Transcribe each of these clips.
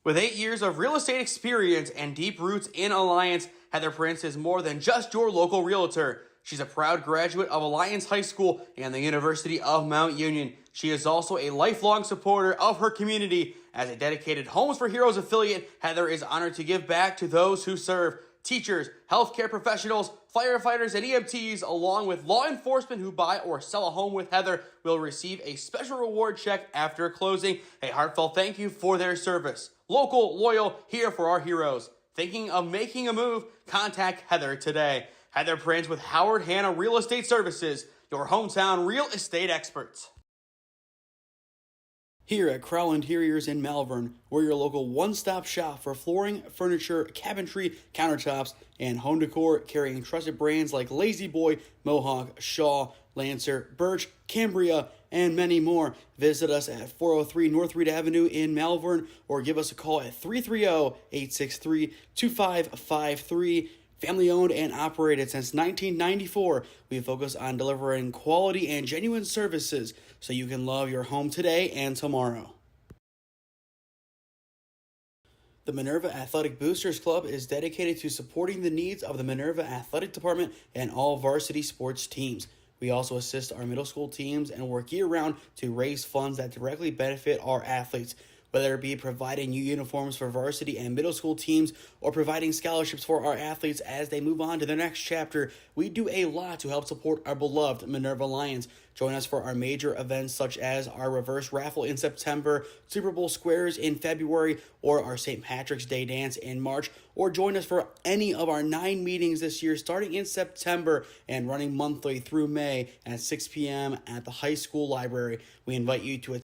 With 8 years of real estate experience and deep roots in Alliance, Heather Prince is more than just your local realtor. She's a proud graduate of Alliance High School and the University of Mount Union. She is also a lifelong supporter of her community. As a dedicated Homes for Heroes affiliate, Heather is honored to give back to those who serve. Teachers, healthcare professionals, firefighters, and EMTs, along with law enforcement who buy or sell a home with Heather, will receive a special reward check after closing. A heartfelt thank you for their service. Local, loyal, here for our heroes. Thinking of making a move? Contact Heather today. Heather Prince with Howard Hanna Real Estate Services, your hometown real estate experts. Here at Crowell Interiors in Malvern, we're your local one-stop shop for flooring, furniture, cabinetry, countertops, and home decor, carrying trusted brands like Lazy Boy, Mohawk, Shaw, Lancer, Birch, Cambria, and many more. Visit us at 403 North Reed Avenue in Malvern or give us a call at 330-863-2553. Family owned and operated since 1994, we focus on delivering quality and genuine services so you can love your home today and tomorrow. The Minerva Athletic Boosters Club is dedicated to supporting the needs of the Minerva Athletic Department and all varsity sports teams. We also assist our middle school teams and work year-round to raise funds that directly benefit our athletes, whether it be providing new uniforms for varsity and middle school teams or providing scholarships for our athletes as they move on to their next chapter. We do a lot to help support our beloved Minerva Lions. Join us for our major events such as our reverse raffle in September, Super Bowl squares in February, or our St. Patrick's Day dance in March, or join us for any of our 9 meetings this year starting in September and running monthly through May at 6 p.m. at the high school library. We invite you to attend.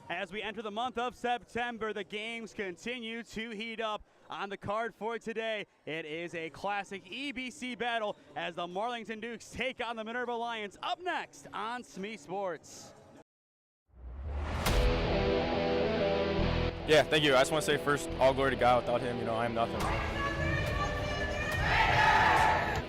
As we enter the month of September, the games continue to heat up. On the card for today, it is a classic EBC battle as the Marlington Dukes take on the Minerva Lions. Up next on SmeeSports. Yeah, thank you. I just want to say first, all glory to God. Without him, I am nothing.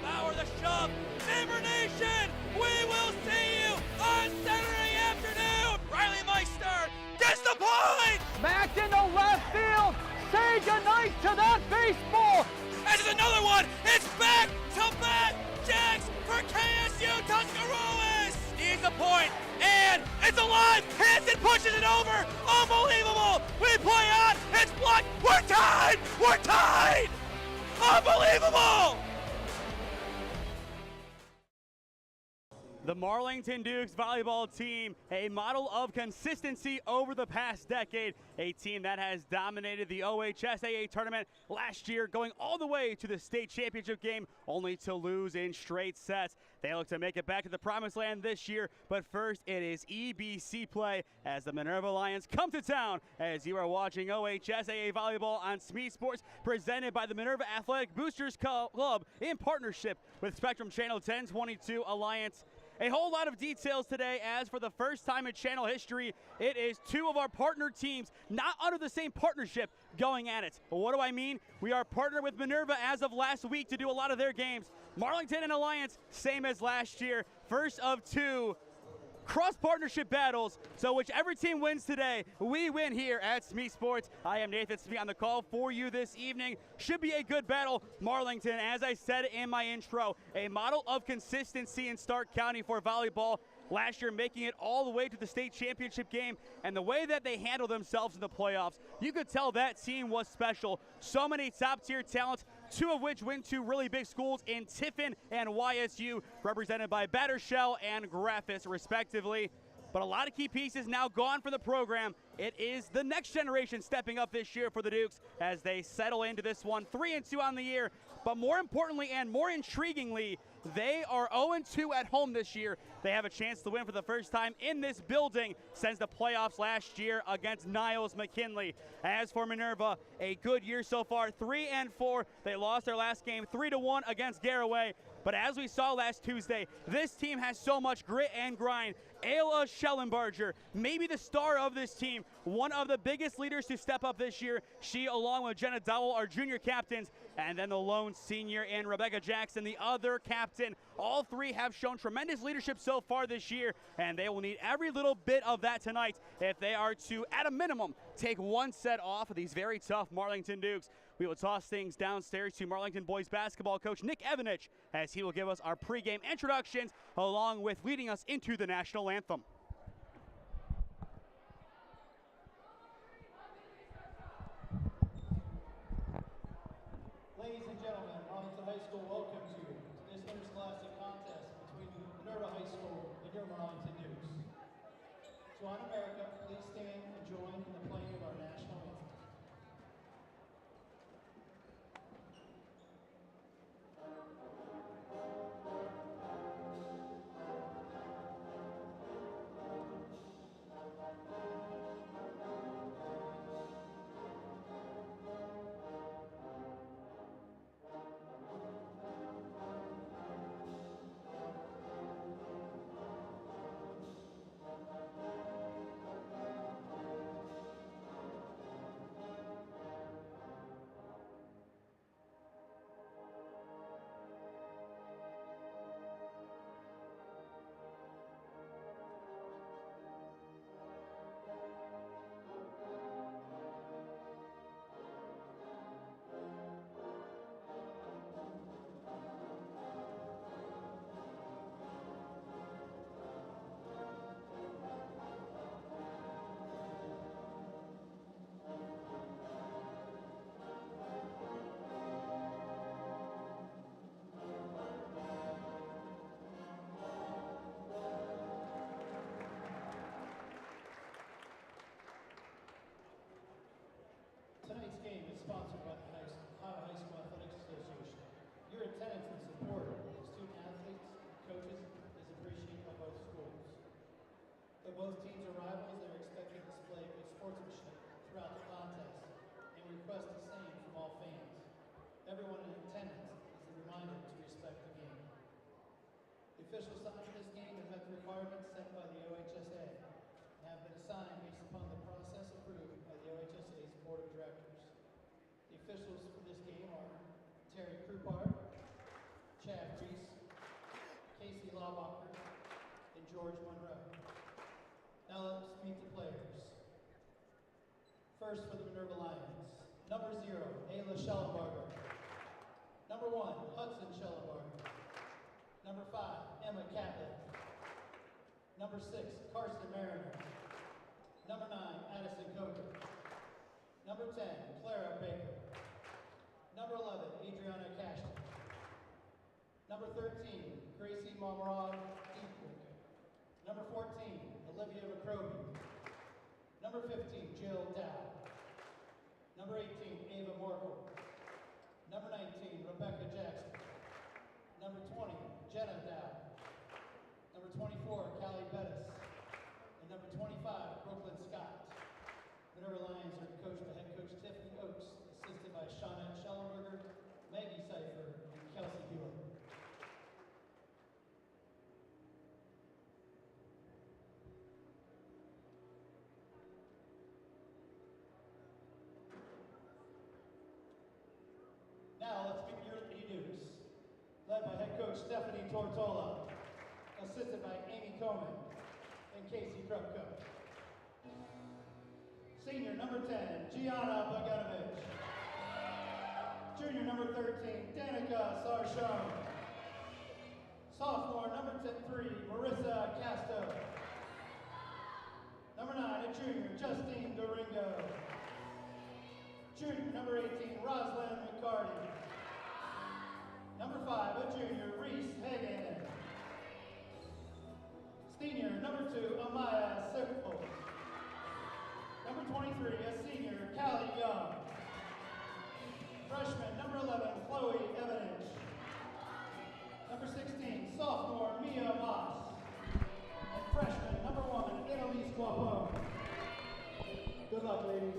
Power the shove. Neighbor Nation, we will see you on Saturday afternoon. Riley Meister gets the point. Back into left field. Say goodnight to that baseball. This is another one. It's back to back jacks for KSU Tuscarawas. Needs a point, and it's alive. Hits and pushes it over. Unbelievable. We play on. It's blocked. We're tied. We're tied. Unbelievable. The Marlington Dukes volleyball team, a model of consistency over the past decade, a team that has dominated the OHSAA tournament last year, going all the way to the state championship game, only to lose in straight sets. They look to make it back to the promised land this year, but first it is EBC play as the Minerva Lions come to town as you are watching OHSAA volleyball on SmeeSports, presented by the Minerva Athletic Boosters Club in partnership with Spectrum Channel 1022 Alliance. A whole lot of details today, as for the first time in channel history, it is 2 of our partner teams not under the same partnership going at it. But what do I mean? We are partnered with Minerva as of last week to do a lot of their games. Marlington and Alliance, same as last year. First of 2 cross-partnership battles, so whichever team wins today, we win here at SmeeSports. I am Nathan Smee on the call for you this evening. Should be a good battle. Marlington, as I said in my intro, a model of consistency in Stark County for volleyball. Last year making it all the way to the state championship game, and the way that they handled themselves in the playoffs, you could tell that team was special. So many top-tier talents, 2 of which went to really big schools in Tiffin and YSU, represented by Battershell and Graphis, respectively. But a lot of key pieces now gone from the program. It is the next generation stepping up this year for the Dukes as they settle into this one, 3-2 on the year. But more importantly and more intriguingly, they are 0-2 at home this year. They have a chance to win for the first time in this building since the playoffs last year against Niles McKinley. As for Minerva, a good year so far, 3-4. They lost their last game 3-1 against Garaway. But as we saw last Tuesday, this team has so much grit and grind. Ayla Schellenbarger, maybe the star of this team, one of the biggest leaders to step up this year. She, along with Jenna Dowell, are junior captains, and then the lone senior in Rebecca Jackson, the other captain. All three have shown tremendous leadership so far this year, and they will need every little bit of that tonight if they are to, at a minimum, take one set off of these very tough Marlington Dukes. We will toss things downstairs to Marlington boys basketball coach Nick Evanich as he will give us our pregame introductions along with leading us into the national anthem. Ladies and gentlemen, Marlington High School welcomes you to this interscholastic contest between Minerva High School and your Marlington Dukes. To honor America, please stand and join in the playing of our national anthem. Tonight's game is sponsored by the Ohio High School Athletics Association. Your attendance and support of student athletes and coaches is appreciated by both schools. Though both teams are rivals, they're expected to display good sportsmanship throughout the contest and request the same from all fans. Everyone in attendance is reminded to respect the game. The officials assigned to this game have met the requirements set by the OHSA and have been assigned based upon the process approved by the OHSA's Board of Directors. The officials for this game are Terry Krupar, Chad Reese, Casey Laubacher, and George Monroe. Now let's meet the players. First for the Minerva Lions, number 0, Ayla Schellenbarger. Number 1, Hudson Schellenbarger. Number 5, Emma Catlett. Number 6, Carson Mariner. Number 9, Addison Coker. Number 10, Clara Baker. Number 11, Adriana Cashton. Number 13, Gracie Momrod Eastbrook. Number 14, Olivia McCroby. Number 15, Jill Dow. Number 18, Ava Morkel. Number 19, Rebecca Jackson. Number 20, Jenna Dow. Number 24, Callie Bettis. And number 25, Brooklyn Scott. Minerva Lions are coached by head coach Tiffany Oakes, assisted by Shawnette Schellenberger, Maggie Seifer, and Kelsey Hewitt. Now let's meet your Lady Dukes, led by head coach Stephanie Tortola, assisted by Amy Coleman and Casey Krupko. Senior number 10, Gianna Bogdanovich. Junior number 13, Danica Sarshone. Sophomore number 3, Marissa Casto. Number 9, a junior, Justine Doringo. Junior number 18, Roslyn McCarty. Number 5, a junior, Reese Hagan. Senior number 2, Amaya Sipple. Number 23, a senior, Callie Young. Freshman number 11, Chloe Evanich. Number 16, sophomore, Mia Moss. And freshman number 1, Annalise Guapo. Good luck, ladies.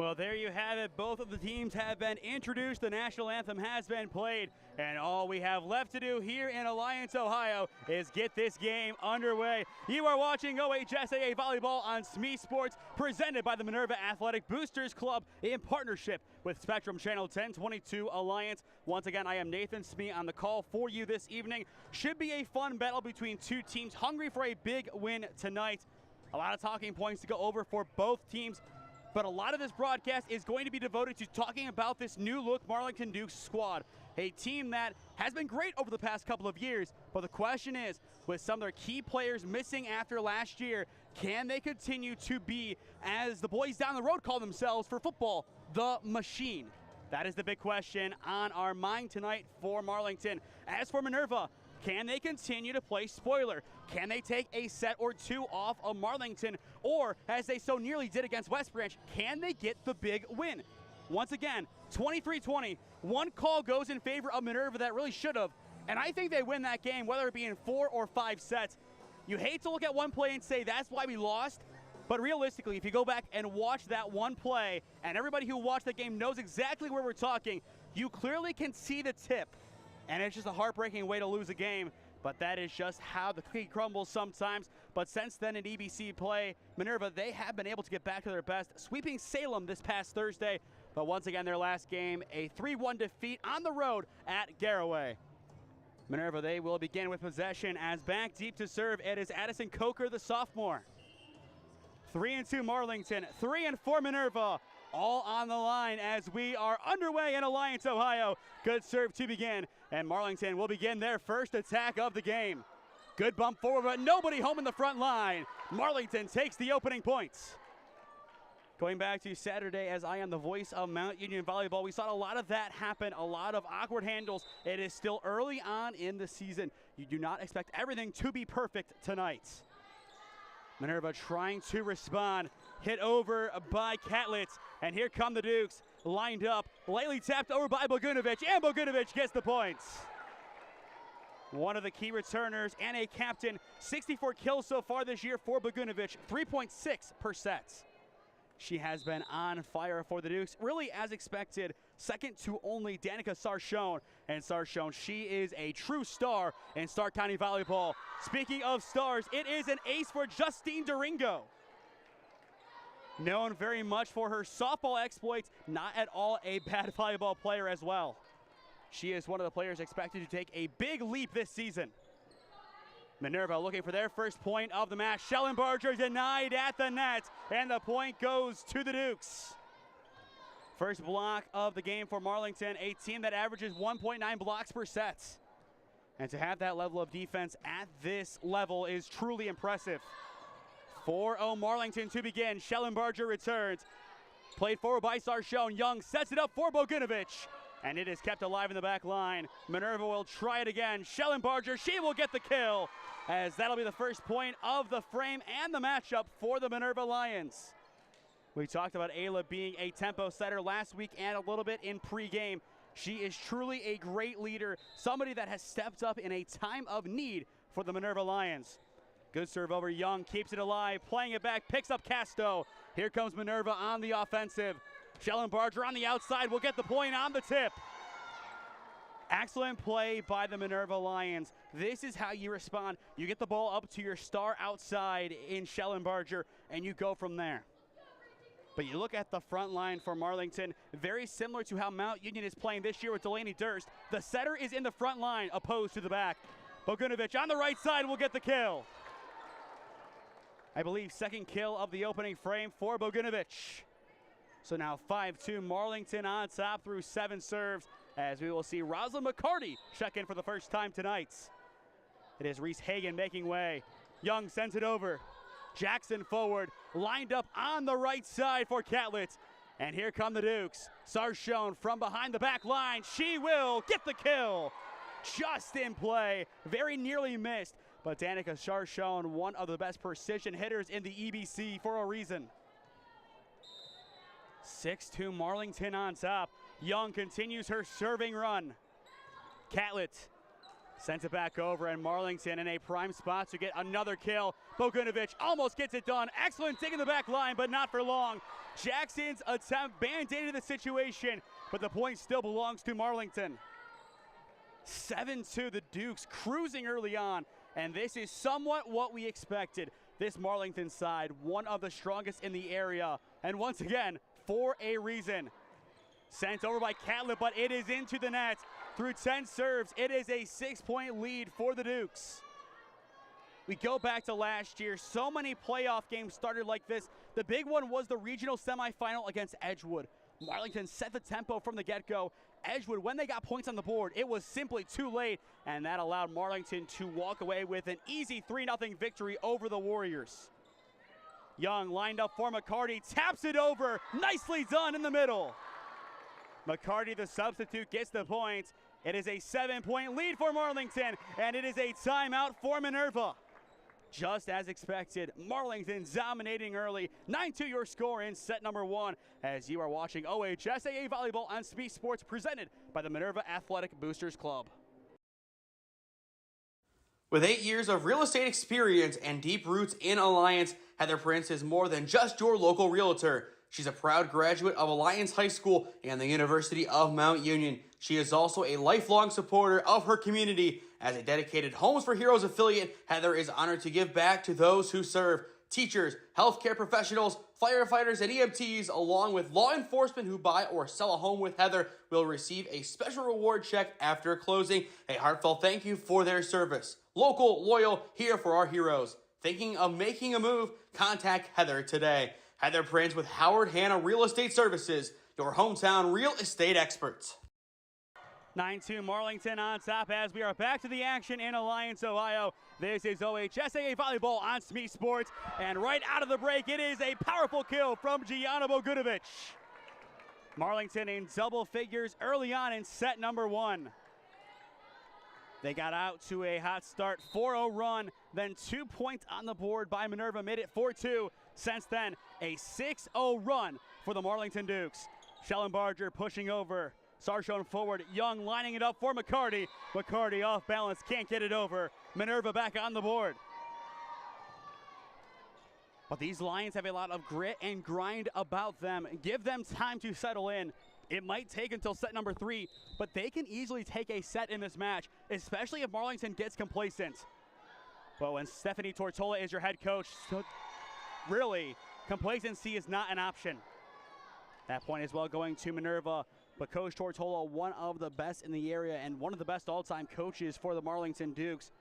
Well, there you have it. Both of the teams have been introduced. The national anthem has been played. And all we have left to do here in Alliance, Ohio is get this game underway. You are watching OHSAA Volleyball on SmeeSports, presented by the Minerva Athletic Boosters Club in partnership with Spectrum Channel 1022 Alliance. Once again, I am Nathan Smee on the call for you this evening. Should be a fun battle between two teams hungry for a big win tonight. A lot of talking points to go over for both teams. But a lot of this broadcast is going to be devoted to talking about this new look Marlington Dukes squad, a team that has been great over the past couple of years. But the question is, with some of their key players missing after last year, can they continue to be, as the boys down the road call themselves for football, the machine? That is the big question on our mind tonight for Marlington. As for Minerva, can they continue to play spoiler? Can they take a set or two off of Marlington? Or, as they so nearly did against West Branch, can they get the big win? Once again, 23-20, one call goes in favor of Minerva that really should have, and I think they win that game, whether it be in 4 or 5 sets. You hate to look at one play and say that's why we lost, but realistically, if you go back and watch that one play, and everybody who watched the game knows exactly where we're talking, you clearly can see the tip. And it's just a heartbreaking way to lose a game, but that is just how the cookie crumbles sometimes. But since then in EBC play, Minerva, they have been able to get back to their best, sweeping Salem this past Thursday. But once again, their last game, a 3-1 defeat on the road at Garaway. Minerva, they will begin with possession as back deep to serve. It is Addison Coker, the sophomore. 3-2 Marlington, 3-4 Minerva. All on the line as we are underway in Alliance, Ohio. Good serve to begin, and Marlington will begin their first attack of the game. Good bump forward, but nobody home in the front line. Marlington takes the opening points. Going back to Saturday, as I am the voice of Mount Union Volleyball, we saw a lot of that happen, a lot of awkward handles. It is still early on in the season. You do not expect everything to be perfect tonight. Minerva trying to respond, hit over by Catlett, and here come the Dukes, lined up, lightly tapped over by Bogunovic, and Bogunovic gets the points. One of the key returners and a captain, 64 kills so far this year for Bogunovic, 3.6%. She has been on fire for the Dukes, really as expected, second to only Danica Sarchone. And Sarchone, she is a true star in Stark County Volleyball. Speaking of stars, it is an ace for Justine Doringo. Known very much for her softball exploits, not at all a bad volleyball player as well. She is one of the players expected to take a big leap this season. Minerva looking for their first point of the match. Schellenbarger denied at the net, and the point goes to the Dukes. First block of the game for Marlington, a team that averages 1.9 blocks per set. And to have that level of defense at this level is truly impressive. 4-0 Marlington to begin. Schellenbarger returns. Played forward by Sarchone. Young sets it up for Bogunovic, and it is kept alive in the back line. Minerva will try it again. Schellenbarger, she will get the kill, as that'll be the first point of the frame and the matchup for the Minerva Lions. We talked about Ayla being a tempo setter last week and a little bit in pregame. She is truly a great leader, somebody that has stepped up in a time of need for the Minerva Lions. Good serve over Young, keeps it alive, playing it back, picks up Casto. Here comes Minerva on the offensive. Schellenbarger on the outside will get the point on the tip. Excellent play by the Minerva Lions. This is how you respond. You get the ball up to your star outside in Schellenbarger, and you go from there. But you look at the front line for Marlington, very similar to how Mount Union is playing this year with Delaney Durst. The setter is in the front line, opposed to the back. Bogunovic on the right side will get the kill. I believe second kill of the opening frame for Bogunovic. So now 5-2 Marlington on top through 7 serves, as we will see Rosalind McCarty check in for the first time tonight. It is Reese Hagan making way. Young sends it over. Jackson forward, lined up on the right side for Catlett. And here come the Dukes. Sarchone from behind the back line. She will get the kill. Just in play, very nearly missed. But Danica Sarchone, one of the best precision hitters in the EBC for a reason. 6-2 Marlington on top. Young continues her serving run. Catlett sends it back over, and Marlington in a prime spot to get another kill. Bogunovic almost gets it done. Excellent dig in the back line, but not for long. Jackson's attempt band-aided the situation, but the point still belongs to Marlington. 7-2, the Dukes cruising early on, and this is somewhat what we expected. This Marlington side, one of the strongest in the area, and once again, for a reason. Sent over by Catlett, but it is into the net. Through 10 serves, it is a 6-point lead for the Dukes. We go back to last year. So many playoff games started like this. The big one was the regional semifinal against Edgewood. Marlington set the tempo from the get-go. Edgewood, when they got points on the board, it was simply too late, and that allowed Marlington to walk away with an easy 3-0 victory over the Warriors. Young lined up for McCarty, taps it over, nicely done in the middle. McCarty, the substitute, gets the point. It is a 7-point lead for Marlington, and it is a timeout for Minerva. Just as expected, Marlington dominating early. 9-2 your score in set number 1 as you are watching OHSAA Volleyball on SmeeSports, presented by the Minerva Athletic Boosters Club. With 8 years of real estate experience and deep roots in Alliance, Heather Prince is more than just your local realtor. She's a proud graduate of Alliance High School and the University of Mount Union. She is also a lifelong supporter of her community. As a dedicated Homes for Heroes affiliate, Heather is honored to give back to those who serve. Teachers, healthcare professionals, firefighters, and EMTs, along with law enforcement who buy or sell a home with Heather, will receive a special reward check after closing. A heartfelt thank you for their service. Local, loyal, here for our heroes. Thinking of making a move? Contact Heather today. Heather Prince with Howard Hanna Real Estate Services, your hometown real estate experts. 9-2 Marlington on top as we are back to the action in Alliance, Ohio. This is OHSAA Volleyball on SmeeSports, and right out of the break, it is a powerful kill from Gianna Bogunovic. Marlington in double figures early on in set number 1. They got out to a hot start, 4-0 run, then 2 points on the board by Minerva, made it 4-2. Since then, a 6-0 run for the Marlington Dukes. Schellenbarger pushing over. Sarshon forward, Young lining it up for McCarty. McCarty off balance, can't get it over. Minerva back on the board. But these Lions have a lot of grit and grind about them. Give them time to settle in. It might take until set number 3, but they can easily take a set in this match, especially if Marlington gets complacent. But when Stephanie Tortola is your head coach, really, complacency is not an option. That point as well going to Minerva, but Coach Tortola, one of the best in the area and one of the best all-time coaches for the Marlington Dukes.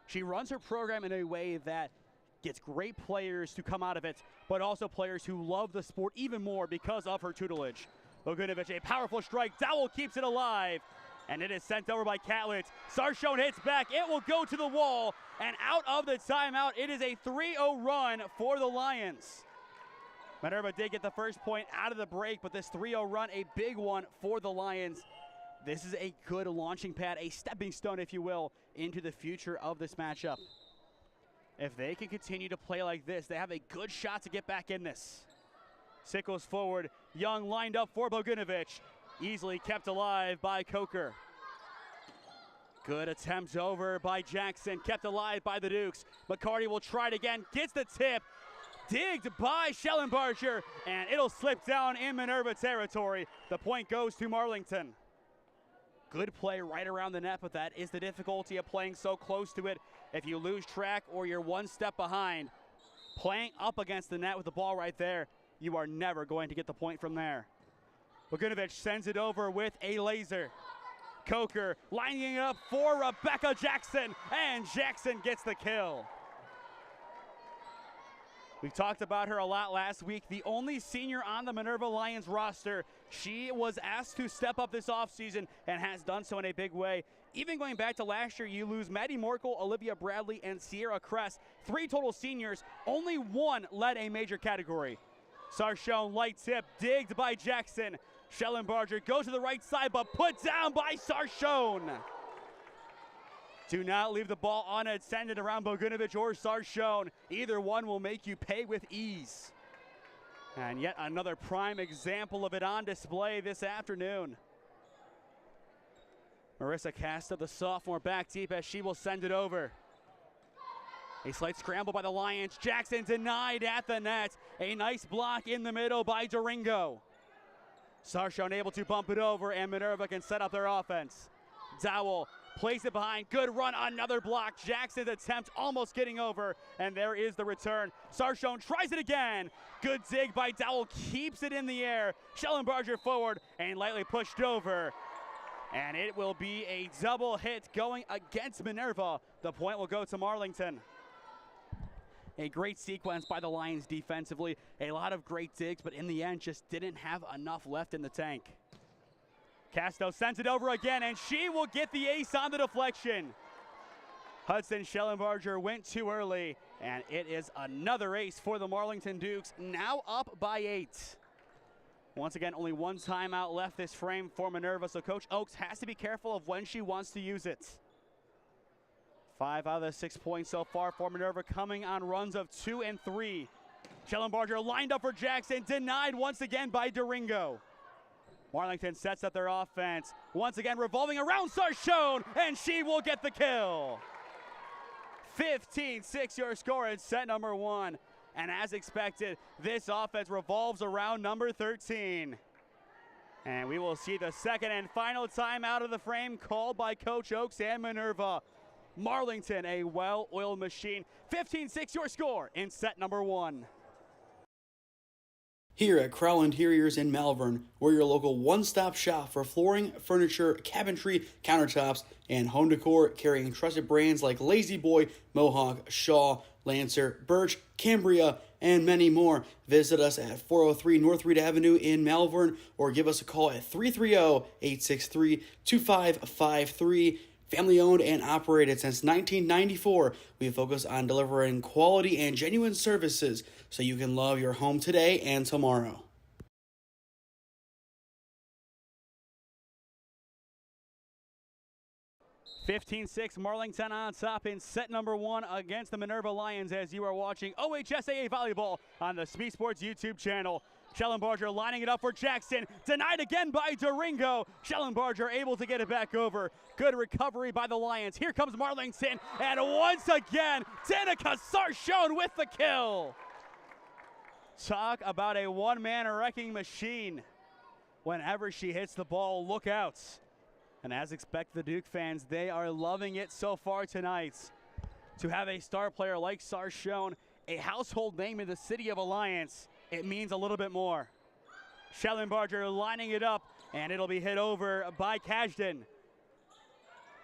She runs her program in a way that gets great players to come out of it, but also players who love the sport even more because of her tutelage. Bogunovic, a powerful strike. Dowell keeps it alive, and it is sent over by Catlett. Sarshon hits back. It will go to the wall, and out of the timeout, it is a 3-0 run for the Lions. Minerva did get the first point out of the break, but this 3-0 run, a big one for the Lions. This is a good launching pad, a stepping stone, if you will, into the future of this matchup. If they can continue to play like this, they have a good shot to get back in this. Sickles forward, Young lined up for Bogunovic. Easily kept alive by Coker. Good attempt over by Jackson, kept alive by the Dukes. McCarty will try it again, gets the tip. Digged by Schellenbarger, and it'll slip down in Minerva territory. The point goes to Marlington. Good play right around the net, but that is the difficulty of playing so close to it. If you lose track or you're one step behind, playing up against the net with the ball right there, you are never going to get the point from there. Bogunovic sends it over with a laser. Coker lining it up for Rebecca Jackson, and Jackson gets the kill. We talked about her a lot last week. The only senior on the Minerva Lions roster. She was asked to step up this offseason and has done so in a big way. Even going back to last year, you lose Maddie Merkel, Olivia Bradley, and Sierra Kress. 3 total seniors. Only 1 led a major category. Sarshon light tip, digged by Jackson. Schellenbarger goes to the right side, but put down by Sarshon. Do not leave the ball unattended around Bogunovic or Sarshon. Either one will make you pay with ease. And yet another prime example of it on display this afternoon. Marissa Casta, the sophomore, back deep as she will send it over. A slight scramble by the Lions. Jackson denied at the net. A nice block in the middle by Duringo. Sarshon able to bump it over, and Minerva can set up their offense. Dowell plays it behind. Good run, another block. Jackson's attempt almost getting over, and there is the return. Sarshon tries it again. Good dig by Dowell, keeps it in the air. Schellenbarger forward and lightly pushed over. And it will be a double hit going against Minerva. The point will go to Marlington. A great sequence by the Lions defensively. A lot of great digs, but in the end just didn't have enough left in the tank. Casto sends it over again, and she will get the ace on the deflection. Hudson Schellenbarger went too early, and it is another ace for the Marlington Dukes, now up by 8. Once again, only one timeout left this frame for Minerva, so Coach Oakes has to be careful of when she wants to use it. 5 out of the 6 points so far for Minerva, coming on runs of 2 and 3. Schellenbarger lined up for Jackson, denied once again by Duringo. Marlington sets up their offense, once again revolving around Sarshon, and she will get the kill. 15-6 your score in set number 1. And as expected, this offense revolves around number 13. And we will see the second and final timeout of the frame called by Coach Oakes and Minerva. Marlington, a well-oiled machine. 15-6 your score in set number 1. Here at Crowell Interiors in Malvern, we're your local one-stop shop for flooring, furniture, cabinetry, countertops, and home decor, carrying trusted brands like Lazy Boy, Mohawk, Shaw, Lancer, Birch, Cambria, and many more. Visit us at 403 North Reed Avenue in Malvern, or give us a call at 330-863-2553. Family owned and operated since 1994, we focus on delivering quality and genuine services so you can love your home today and tomorrow. (15-6) Marlington on top in set number 1 against the Minerva Lions, as you are watching OHSAA Volleyball on the SmeeSports YouTube channel. Schellenbarger lining it up for Jackson, denied again by Duringo. Schellenbarger able to get it back over. Good recovery by the Lions. Here comes Marlington, and once again, Danica Sarshon with the kill. Talk about a one-man wrecking machine. Whenever she hits the ball, look out. And as expected, the Duke fans, they are loving it so far tonight. To have a star player like Sarshon, a household name in the city of Alliance, it means a little bit more. Schellenbarger lining it up, and it'll be hit over by Cashden.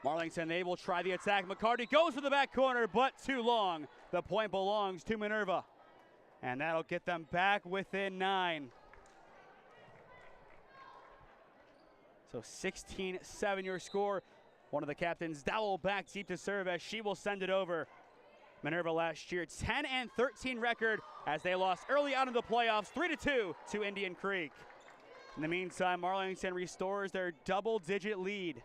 Marlington, they will try the attack. McCarty goes for the back corner, but too long. The point belongs to Minerva. And that'll get them back within 9. So 16-7 your score. One of the captains, Dowell, back deep to serve as she will send it over. Minerva last year, 10-13 record as they lost early on in the playoffs, 3-2 to Indian Creek. In the meantime, Marlington restores their double-digit lead.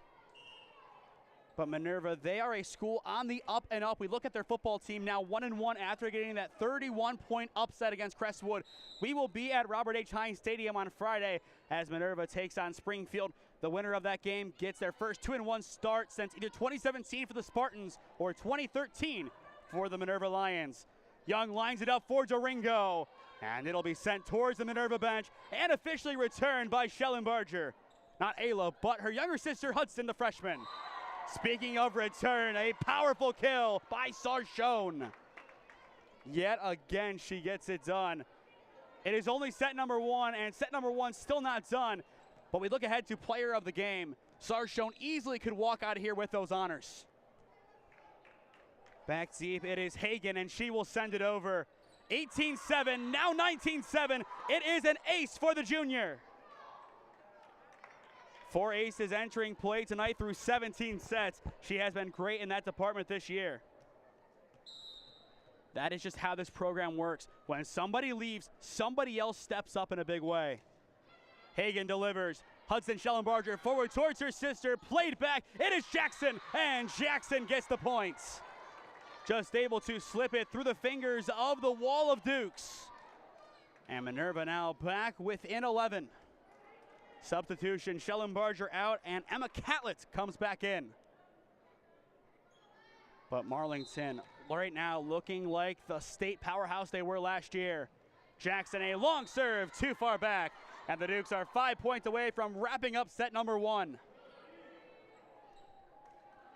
But Minerva, they are a school on the up and up. We look at their football team now 1-1 after getting that 31-point upset against Crestwood. We will be at Robert H. Hines Stadium on Friday as Minerva takes on Springfield. The winner of that game gets their first 2-1 start since either 2017 for the Spartans or 2013 for the Minerva Lions. Young lines it up for Duringo, and it'll be sent towards the Minerva bench and officially returned by Schellenbarger. Not Ayla, but her younger sister Hudson, the freshman. Speaking of return, a powerful kill by Sarshon. Yet again, she gets it done. It is only set number 1, and set number 1 still not done. But we look ahead to player of the game. Sarshon easily could walk out of here with those honors. Back deep, it is Hagen, and she will send it over. 18-7, now 19-7. It is an ace for the junior. 4 aces entering play tonight through 17 sets. She has been great in that department this year. That is just how this program works. When somebody leaves, somebody else steps up in a big way. Hagen delivers. Hudson Schellenbarger forward towards her sister. Played back. It is Jackson, and Jackson gets the points. Just able to slip it through the fingers of the wall of Dukes. And Minerva now back within 11. Substitution, Schellenbarger out, and Emma Catlett comes back in. But Marlington right now looking like the state powerhouse they were last year. Jackson, a long serve, too far back, and the Dukes are 5 points away from wrapping up set number 1.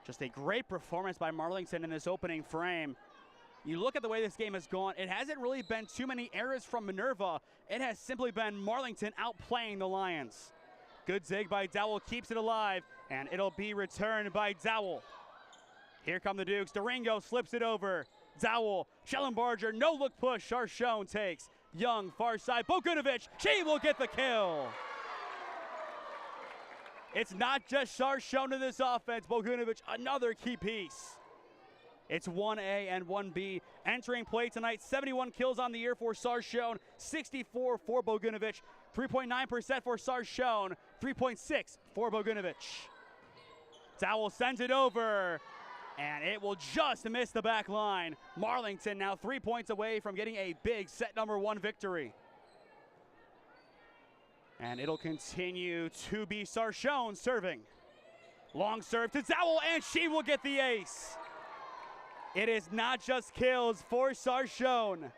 Just a great performance by Marlington in this opening frame. You look at the way this game has gone, it hasn't really been too many errors from Minerva. It has simply been Marlington outplaying the Lions. Good zig by Dowell, keeps it alive, and it'll be returned by Dowell. Here come the Dukes. Durango slips it over. Dowell, Schellenbarger, no look push. Charchone takes. Young, far side. Bogunovic, she will get the kill. It's not just Charchone in this offense. Bogunovic, another key piece. It's 1A and 1B entering play tonight. 71 kills on the year for Charchone, 64 for Bogunovic, 3.9% for Charchone, 3.6 for Bogunovic. Dowell sends it over, and it will just miss the back line. Marlington now 3 points away from getting a big set number 1 victory. And it'll continue to be Charchone serving. Long serve to Dowell, and she will get the ace. It is not just kills for Charchone.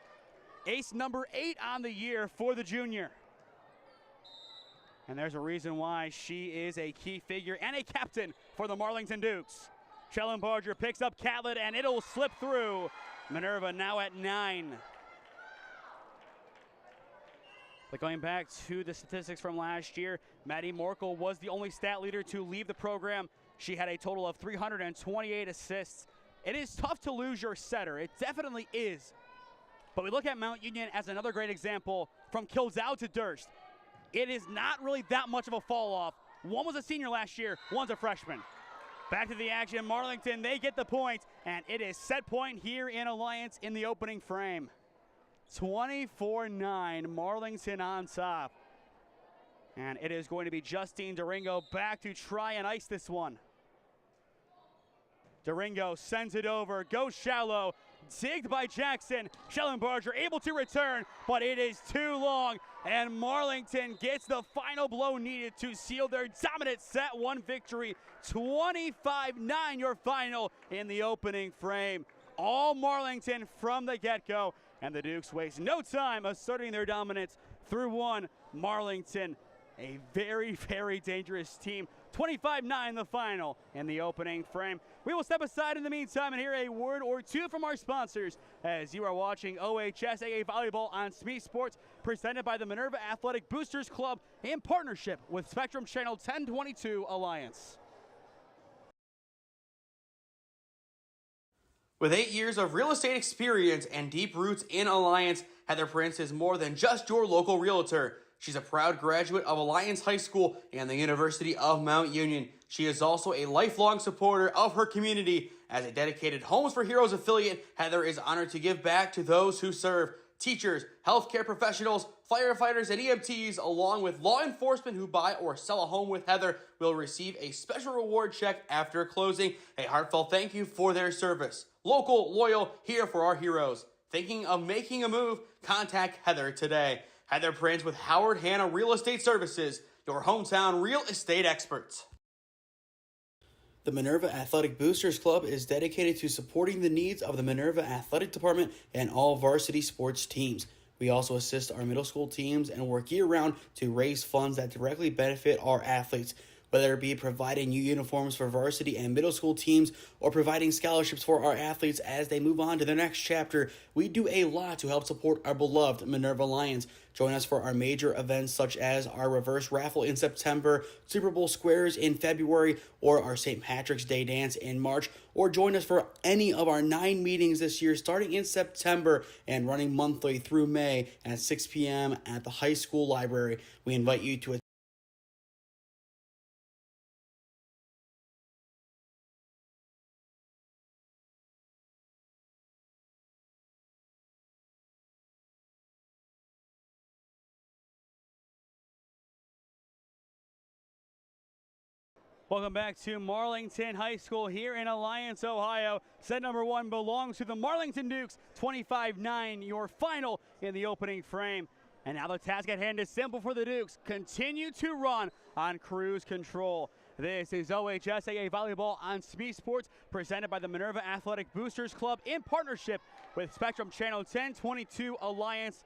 Ace number 8 on the year for the junior. And there's a reason why she is a key figure and a captain for the Marlington Dukes. Schellenbarger picks up Catlett, and it'll slip through. Minerva now at 9. But going back to the statistics from last year, Maddie Morkel was the only stat leader to leave the program. She had a total of 328 assists. It is tough to lose your setter. It definitely is. But we look at Mount Union as another great example. From Kilzow to Durst, it is not really that much of a fall off. One was a senior last year, one's a freshman. Back to the action, Marlington, they get the point, and it is set point here in Alliance in the opening frame. 24-9, Marlington on top. And it is going to be Justine Durango back to try and ice this one. Durango sends it over, goes shallow, zigged by Jackson. Schellenbarger able to return, but it is too long, and Marlington gets the final blow needed to seal their dominant set 1 victory. 25-9 your final in the opening frame. All Marlington from the get-go, and the Dukes waste no time asserting their dominance through 1. Marlington, a very, very dangerous team. 25-9 the final in the opening frame. We will step aside in the meantime and hear a word or two from our sponsors as you are watching OHSAA Volleyball on SmeeSports, presented by the Minerva Athletic Boosters Club in partnership with Spectrum Channel 1022 Alliance. With 8 years of real estate experience and deep roots in Alliance, Heather Prince is more than just your local realtor. She's a proud graduate of Alliance High School and the University of Mount Union. She is also a lifelong supporter of her community. As a dedicated Homes for Heroes affiliate, Heather is honored to give back to those who serve. Teachers, healthcare professionals, firefighters, and EMTs, along with law enforcement who buy or sell a home with Heather, will receive a special reward check after closing. A heartfelt thank you for their service. Local, loyal, here for our heroes. Thinking of making a move? Contact Heather today. Heather Prince with Howard Hanna Real Estate Services, your hometown real estate experts. The Minerva Athletic Boosters Club is dedicated to supporting the needs of the Minerva Athletic Department and all varsity sports teams. We also assist our middle school teams and work year-round to raise funds that directly benefit our athletes, whether it be providing new uniforms for varsity and middle school teams or providing scholarships for our athletes as they move on to their next chapter. We do a lot to help support our beloved Minerva Lions. Join us for our major events such as our reverse raffle in September, Super Bowl squares in February, or our St. Patrick's Day dance in March, or join us for any of our 9 meetings this year starting in September and running monthly through May at 6 p.m. at the high school library. We invite you to Welcome back to Marlington High School here in Alliance, Ohio. Set number 1 belongs to the Marlington Dukes. 25-9, your final in the opening frame. And now the task at hand is simple for the Dukes. Continue to run on cruise control. This is OHSAA Volleyball on SmeeSports, presented by the Minerva Athletic Boosters Club in partnership with Spectrum Channel 1022 Alliance.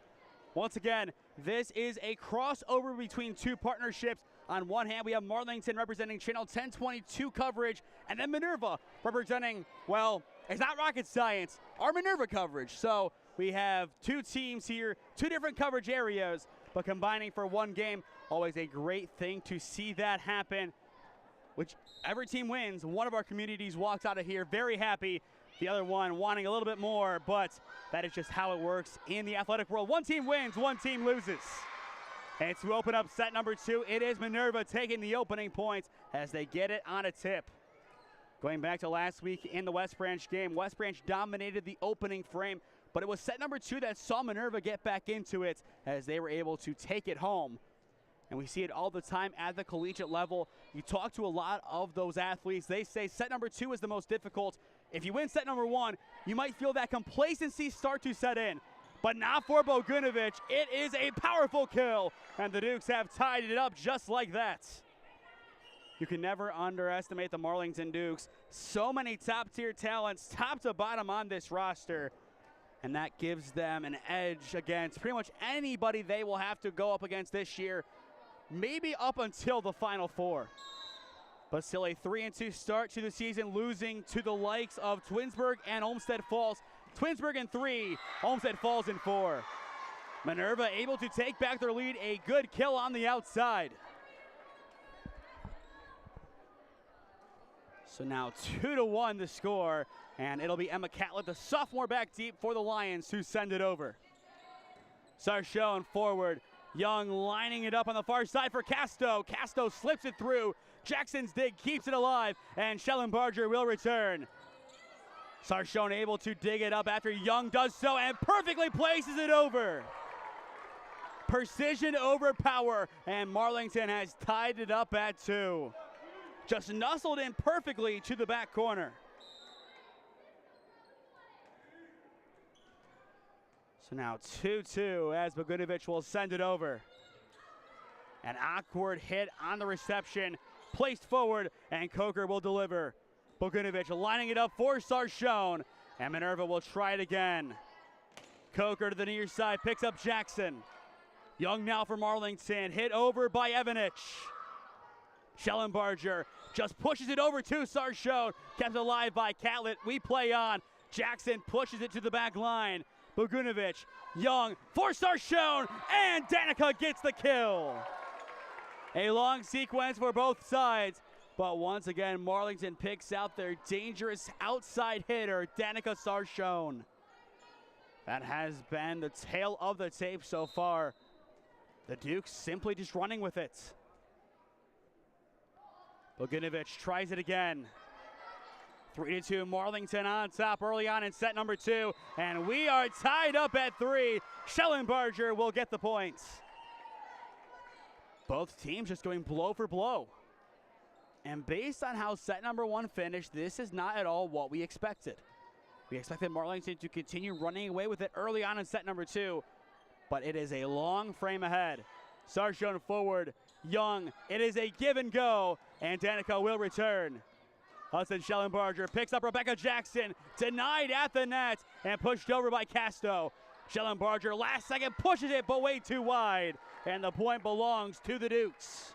Once again, this is a crossover between two partnerships. On one hand, we have Marlington representing Channel 1022 coverage, and then Minerva representing, well, it's not rocket science, our Minerva coverage. So we have two teams here, two different coverage areas, but combining for one game. Always a great thing to see that happen. Whichever team wins, one of our communities walks out of here very happy, the other one wanting a little bit more, but that is just how it works in the athletic world. One team wins, one team loses. And to open up set number 2, it is Minerva taking the opening points as they get it on a tip. Going back to last week in the West Branch game, West Branch dominated the opening frame, but it was set number 2 that saw Minerva get back into it as they were able to take it home. And we see it all the time at the collegiate level. You talk to a lot of those athletes. They say set number 2 is the most difficult. If you win set number 1, you might feel that complacency start to set in. But not for Bogunovic. It is a powerful kill. And the Dukes have tied it up just like that. You can never underestimate the Marlington Dukes. So many top-tier talents, top to bottom on this roster. And that gives them an edge against pretty much anybody they will have to go up against this year. Maybe up until the Final Four. But still a 3-2 start to the season, losing to the likes of Twinsburg and Olmsted Falls. Twinsburg in 3, Olmsted Falls in 4. Minerva able to take back their lead, a good kill on the outside. So now 2-1 the score, and it'll be Emma Catlett, the sophomore, back deep for the Lions to send it over. Sarchone forward. Young lining it up on the far side for Casto. Casto slips it through. Jackson's dig keeps it alive, and Schellenbarger will return. Sarchone able to dig it up after Young does so and perfectly places it over. Precision over power, and Marlington has tied it up at 2. Just nuzzled in perfectly to the back corner. So now 2-2 as Bogunovic will send it over. An awkward hit on the reception, placed forward, and Coker will deliver. Bogunovic lining it up for Sarchone, and Minerva will try it again. Coker to the near side, picks up Jackson. Young now for Marlington, hit over by Evanich. Schellenbarger just pushes it over to Sarchone, kept alive by Catlett. We play on. Jackson pushes it to the back line. Bogunovic, Young for Sarchone, and Danica gets the kill. A long sequence for both sides, but once again, Marlington picks out their dangerous outside hitter, Danica Sarchone. That has been the tale of the tape so far. The Dukes simply just running with it. Bogunovic tries it again. 3-2, Marlington on top early on in set number 2, and we are tied up at 3. Schellenbarger will get the points. Both teams just going blow for blow. And based on how set number 1 finished, this is not at all what we expected. We expected Marlington to continue running away with it early on in set number 2, but it is a long frame ahead. Sarchone forward, Young, it is a give and go, and Danica will return. Hudson Schellenbarger picks up Rebecca Jackson, denied at the net, and pushed over by Casto. Schellenbarger last second pushes it, but way too wide, and the point belongs to the Dukes.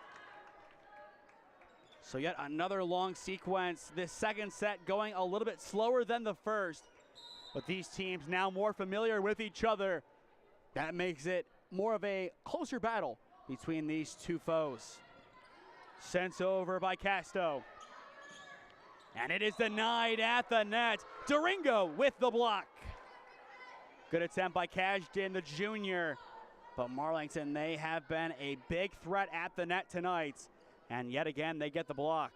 So yet another long sequence. This second set going a little bit slower than the first, but these teams now more familiar with each other. That makes it more of a closer battle between these two foes. Sent over by Casto. And it is denied at the net. Doringo with the block. Good attempt by Kajdan, the junior. But Marlington, they have been a big threat at the net tonight. And yet again, they get the block.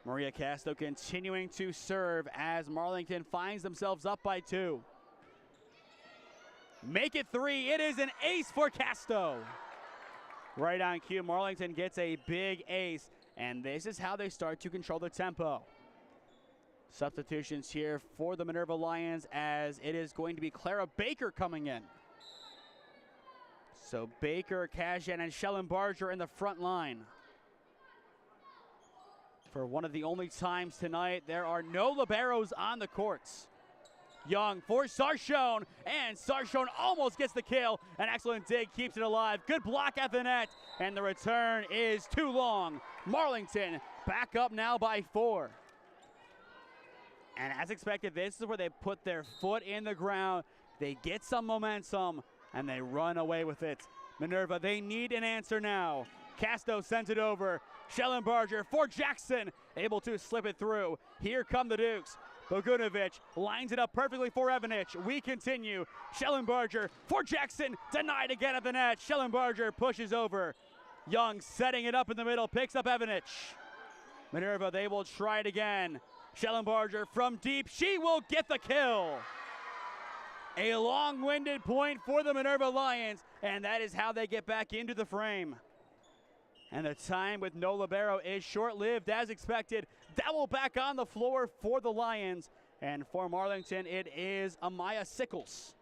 Maria Casto continuing to serve as Marlington finds themselves up by 2. Make it 3. It is an ace for Casto. Right on cue, Marlington gets a big ace, and this is how they start to control the tempo. Substitutions here for the Minerva Lions, as it is going to be Clara Baker coming in. So Baker, Kajdan, and Schellenbarger in the front line. For one of the only times tonight, there are no liberos on the courts. Young for Sarshone, and Sarshone almost gets the kill. An excellent dig keeps it alive. Good block at the net, and the return is too long. Marlington back up now by 4. And as expected, this is where they put their foot in the ground. They get some momentum, and they run away with it. Minerva, they need an answer now. Casto sends it over. Schellenbarger for Jackson, able to slip it through. Here come the Dukes. Bogunovic lines it up perfectly for Evanich. We continue. Schellenbarger for Jackson, denied again at the net. Schellenbarger pushes over. Young setting it up in the middle, picks up Evanich. Minerva, they will try it again. Schellenbarger from deep, she will get the kill. A long-winded point for the Minerva Lions, and that is how they get back into the frame. And the time with no libero is short-lived as expected. Dowell back on the floor for the Lions. And for Marlington, it is Amaya Sickles.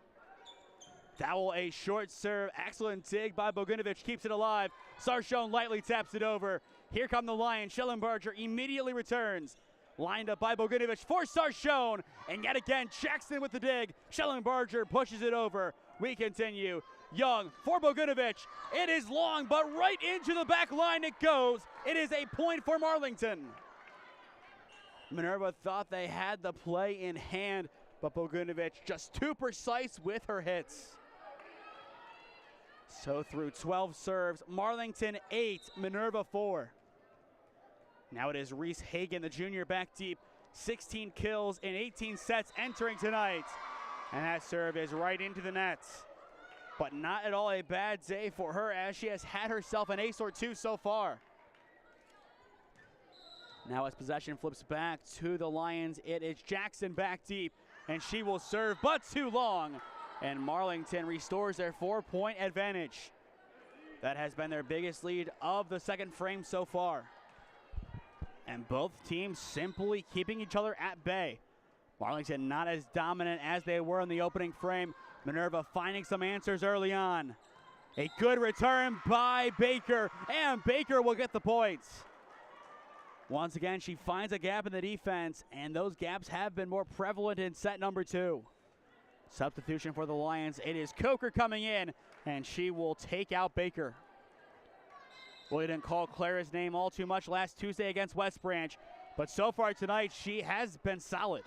Dowell, a short serve. Excellent dig by Bogunovic, keeps it alive. Sarshone lightly taps it over. Here come the Lions. Schellenbarger immediately returns. Lined up by Bogunovic for Sarshone. And yet again, Jackson with the dig. Schellenbarger pushes it over. We continue. Young for Bogunovic. It is long, but right into the back line it goes. It is a point for Marlington. Minerva thought they had the play in hand, but Bogunovic just too precise with her hits. So through 12 serves, Marlington 8, Minerva 4. Now it is Reese Hagen, the junior, back deep. 16 kills in 18 sets entering tonight. And that serve is right into the nets. But not at all a bad day for her, as she has had herself an ace or two so far. Now as possession flips back to the Lions, it is Jackson back deep, and she will serve, but too long. And Marlington restores their 4-point advantage. That has been their biggest lead of the second frame so far. And both teams simply keeping each other at bay. Marlington not as dominant as they were in the opening frame. Minerva finding some answers early on. A good return by Baker, and Baker will get the points. Once again, she finds a gap in the defense, and those gaps have been more prevalent in set number 2. Substitution for the Lions. It is Coker coming in, and she will take out Baker. Well, we didn't call Clara's name all too much last Tuesday against West Branch, but so far tonight, she has been solid.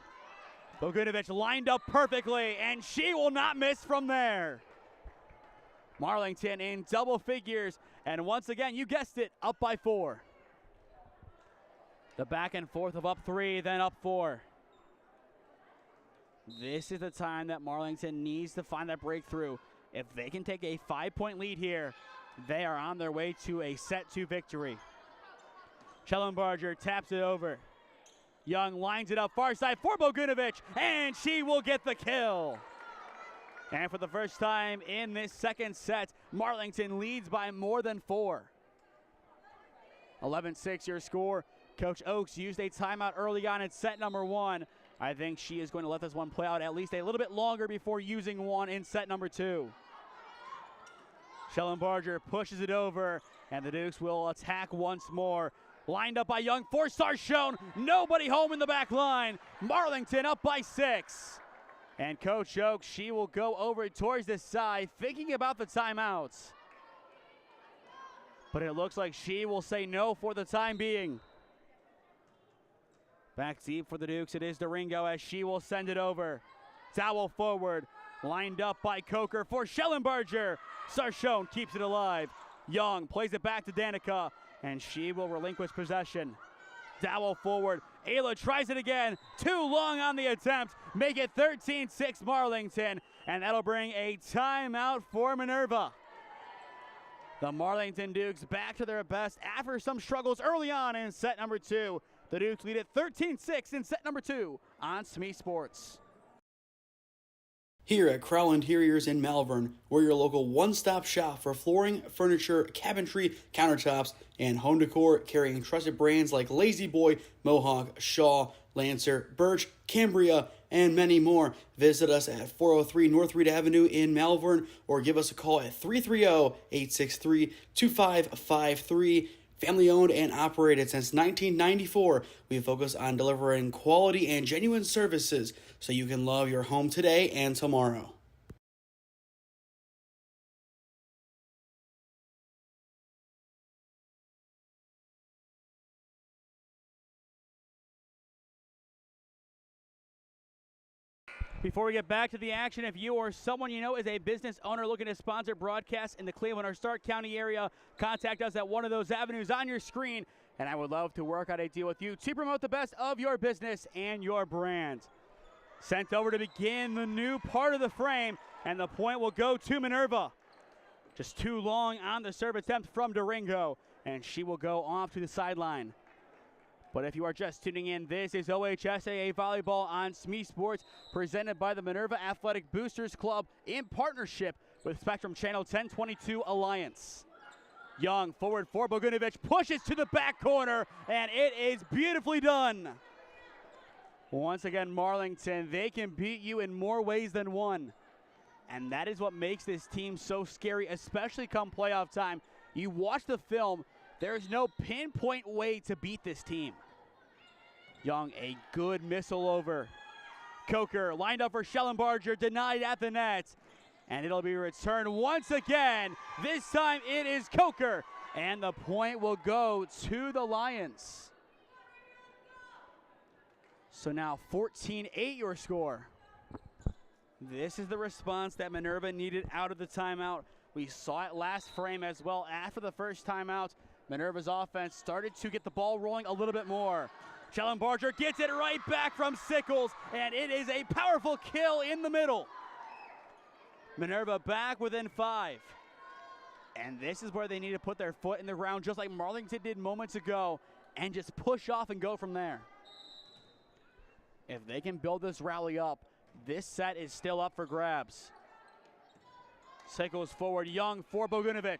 Bogunovic lined up perfectly, and she will not miss from there. Marlington in double figures, and once again, you guessed it, up by 4. The back and forth of up 3, then up 4. This is the time that Marlington needs to find that breakthrough. If they can take a 5-point lead here, they are on their way to a set 2 victory. Schellenbarger taps it over. Young lines it up far side for Bogunovic, and she will get the kill. And for the first time in this second set, Marlington leads by more than 4. 11-6 your score. Coach Oakes used a timeout early on in set number 1. I think she is going to let this one play out at least a little bit longer before using one in set number 2. Schellenbarger pushes it over, and the Dukes will attack once more. Lined up by Young for Sarshone. Nobody home in the back line. Marlington up by 6. And Coach Oakes, she will go over towards this side, thinking about the timeouts. But it looks like she will say no for the time being. Back deep for the Dukes, it is Doringo as she will send it over. Dowell forward, lined up by Coker for Schellenbarger. Sarshone keeps it alive. Young plays it back to Danica, and she will relinquish possession. Dowell forward, Ayla tries it again. Too long on the attempt. Make it 13-6 Marlington, and that'll bring a timeout for Minerva. The Marlington Dukes back to their best after some struggles early on in set number 2. The Dukes lead at 13-6 in set number 2 on SmeeSports. Here at Crowell Interiors in Malvern, we're your local one-stop shop for flooring, furniture, cabinetry, countertops, and home decor, carrying trusted brands like Lazy Boy, Mohawk, Shaw, Lancer, Birch, Cambria, and many more. Visit us at 403 North Reed Avenue in Malvern, or give us a call at 330-863-2553. Family owned and operated since 1994, we focus on delivering quality and genuine services so you can love your home today and tomorrow. Before we get back to the action, if you or someone you know is a business owner looking to sponsor broadcasts in the Cleveland or Stark County area, contact us at one of those avenues on your screen, and I would love to work out a deal with you to promote the best of your business and your brand. Sent over to begin the new part of the frame, and the point will go to Minerva. Just too long on the serve attempt from Durango, and she will go off to the sideline. But if you are just tuning in, this is OHSAA Volleyball on SmeeSports, presented by the Minerva Athletic Boosters Club in partnership with Spectrum Channel 1022 Alliance. Young forward for Bogunovic, pushes to the back corner, and it is beautifully done. Once again, Marlington, they can beat you in more ways than one. And that is what makes this team so scary, especially come playoff time. You watch the film, there's no pinpoint way to beat this team. Young, a good missile over. Coker lined up for Schellenbarger, denied at the net. And it'll be returned once again. This time it is Coker. And the point will go to the Lions. So now 14-8 your score. This is the response that Minerva needed out of the timeout. We saw it last frame as well. After the first timeout, Minerva's offense started to get the ball rolling a little bit more. Schellenbarger gets it right back from Sickles, and it is a powerful kill in the middle. Minerva back within 5. And this is where they need to put their foot in the ground, just like Marlington did moments ago, and just push off and go from there. If they can build this rally up, this set is still up for grabs. Sickles forward, Young for Bogunovic.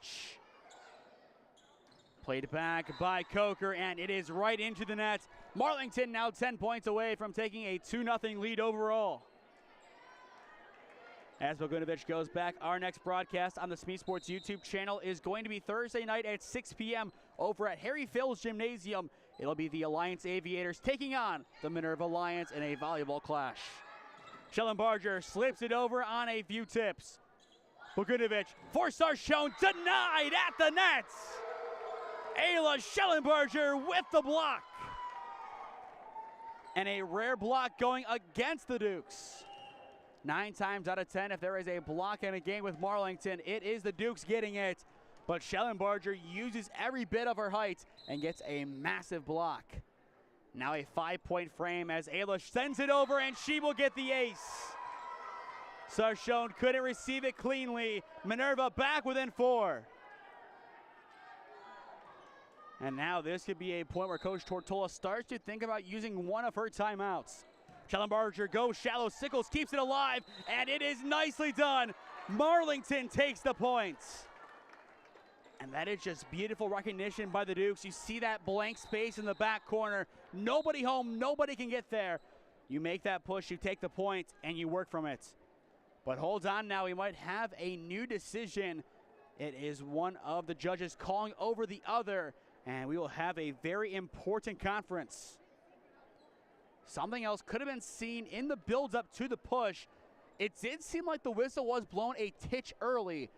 Played back by Coker, and it is right into the net. Marlington now 10 points away from taking a 2-0 lead overall. As Bogunovic goes back, our next broadcast on the SmeeSports YouTube channel is going to be Thursday night at 6 p.m. over at Harry Phil's Gymnasium. It'll be the Alliance Aviators taking on the Minerva Lions in a volleyball clash. Schellenbarger slips it over on a few tips. Bogunovic, 4-star shown, denied at the net. Ayla Schellenbarger with the block. And a rare block going against the Dukes. 9 times out of 10, if there is a block in a game with Marlington, it is the Dukes getting it. But Schellenbarger uses every bit of her height and gets a massive block. Now a 5-point frame as Ayla sends it over, and she will get the ace. Sarshone couldn't receive it cleanly. Minerva back within 4. And now this could be a point where Coach Tortola starts to think about using one of her timeouts. Schellenbarger goes shallow. Sickles keeps it alive, and it is nicely done. Marlington takes the points. And that is just beautiful recognition by the Dukes. You see that blank space in the back corner. Nobody home, nobody can get there. You make that push, you take the point, and you work from it. But hold on now, we might have a new decision. It is one of the judges calling over the other, and we will have a very important conference. Something else could have been seen in the build-up to the push. It did seem like the whistle was blown a titch early,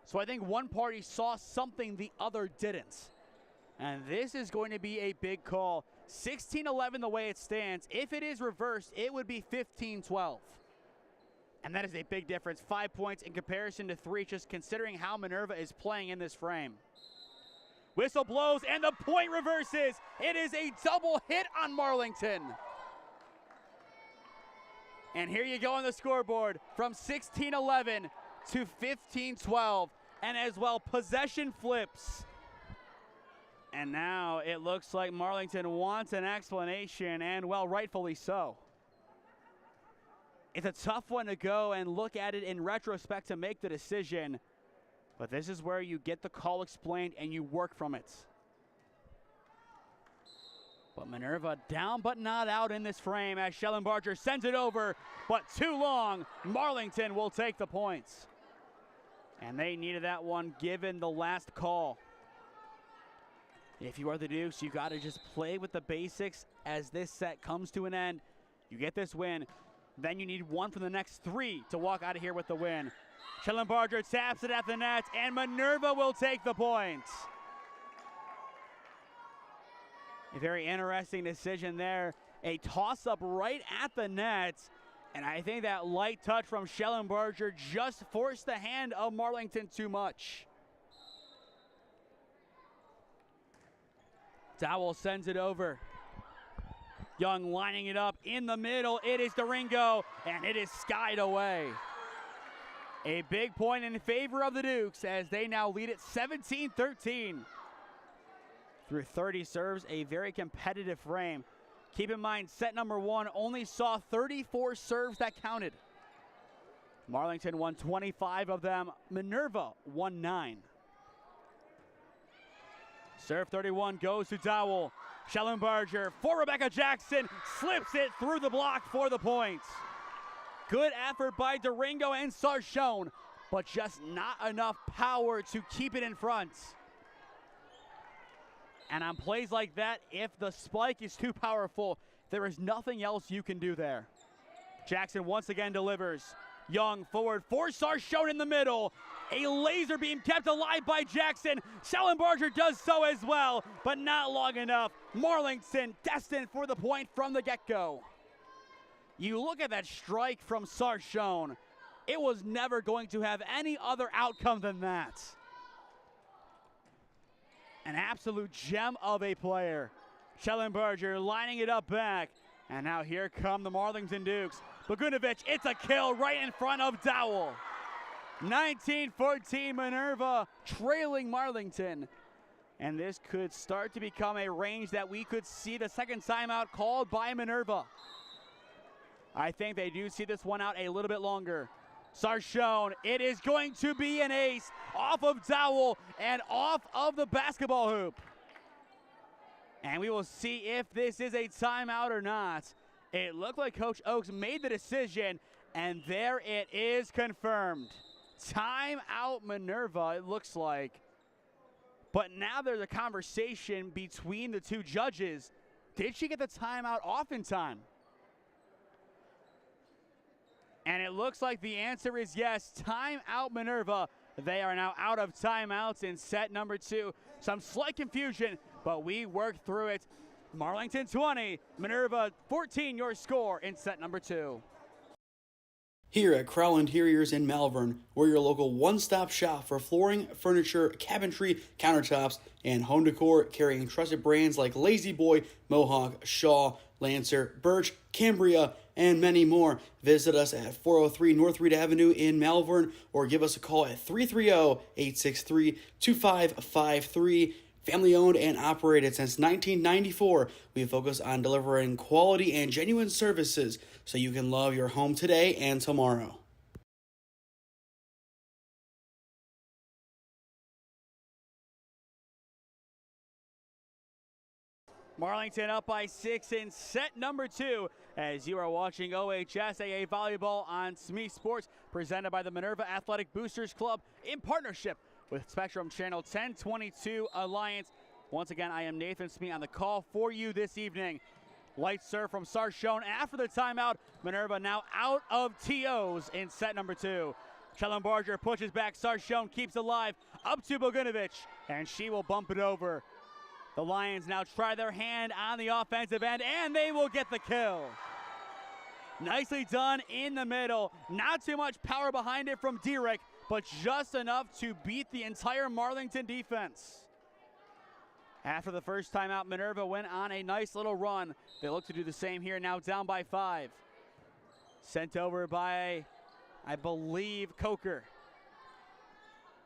so I think one party saw something the other didn't. And this is going to be a big call. 16-11 the way it stands. If it is reversed, it would be 15-12. And that is a big difference. 5 points in comparison to 3, just considering how Minerva is playing in this frame. Whistle blows, and the point reverses. It is a double hit on Marlington. And here you go on the scoreboard from 16-11 to 15-12. And as well, possession flips. And now it looks like Marlington wants an explanation, and well, rightfully so. It's a tough one to go and look at it in retrospect to make the decision. But this is where you get the call explained and you work from it. But Minerva down but not out in this frame as Schellenbarger sends it over, but too long. Marlington will take the points. And they needed that one given the last call. If you are the Dukes, you got to just play with the basics as this set comes to an end. You get this win, then you need one from the next 3 to walk out of here with the win. Schellenbarger taps it at the net, and Minerva will take the point. A very interesting decision there. A toss-up right at the net, and I think that light touch from Schellenbarger just forced the hand of Marlington too much. Dowell sends it over. Young lining it up in the middle. It is Doringo, and it is skied away. A big point in favor of the Dukes as they now lead it 17-13. Through 30 serves, a very competitive frame. Keep in mind, set number 1 only saw 34 serves that counted. Marlington won 25 of them. Minerva won 9. Serve 31 goes to Dowell. Schellenbarger for Rebecca Jackson, slips it through the block for the point. Good effort by Doringo and Sarchone, but just not enough power to keep it in front. And on plays like that, if the spike is too powerful, there is nothing else you can do there. Jackson once again delivers. Young forward for Sarchone in the middle. A laser beam kept alive by Jackson. Schellenbarger does so as well, but not long enough. Marlington destined for the point from the get-go. You look at that strike from Sarchone. It was never going to have any other outcome than that. An absolute gem of a player. Schellenbarger lining it up back. And now here come the Marlington Dukes. Bogunovic, it's a kill right in front of Dowell. 19-14 Minerva trailing Marlington. And this could start to become a range that we could see the second timeout called by Minerva. I think they do see this one out a little bit longer. Sarchone, it is going to be an ace off of Dowell and off of the basketball hoop. And we will see if this is a timeout or not. It looked like Coach Oakes made the decision, and there it is confirmed. Timeout Minerva, it looks like. But now there's a conversation between the two judges. Did she get the timeout off in time? And it looks like the answer is yes. Timeout Minerva. They are now out of timeouts in set number 2. Some slight confusion, but we worked through it. Marlington 20, Minerva 14, your score in set number 2. Here at Crowell Interiors in Malvern, we're your local one-stop shop for flooring, furniture, cabinetry, countertops, and home decor, carrying trusted brands like Lazy Boy, Mohawk, Shaw, Lancer, Birch, Cambria, and many more. Visit us at 403 North Reed Avenue in Malvern, or give us a call at 330-863-2553. Family owned and operated since 1994, we focus on delivering quality and genuine services so you can love your home today and tomorrow. Marlington up by 6 in set number 2 as you are watching OHSAA Volleyball on SmeeSports, presented by the Minerva Athletic Boosters Club in partnership with Spectrum Channel 1022 Alliance. Once again, I am Nathan Smee on the call for you this evening. Light serve from Sarchone after the timeout. Minerva now out of TOs in set number 2. Schellenbarger pushes back. Sarchone keeps alive. Up to Bogunovic, and she will bump it over. The Lions now try their hand on the offensive end, and they will get the kill. Nicely done in the middle. Not too much power behind it from Dierich, but just enough to beat the entire Marlington defense. After the first timeout, Minerva went on a nice little run. They look to do the same here, now down by 5. Sent over by, I believe, Coker.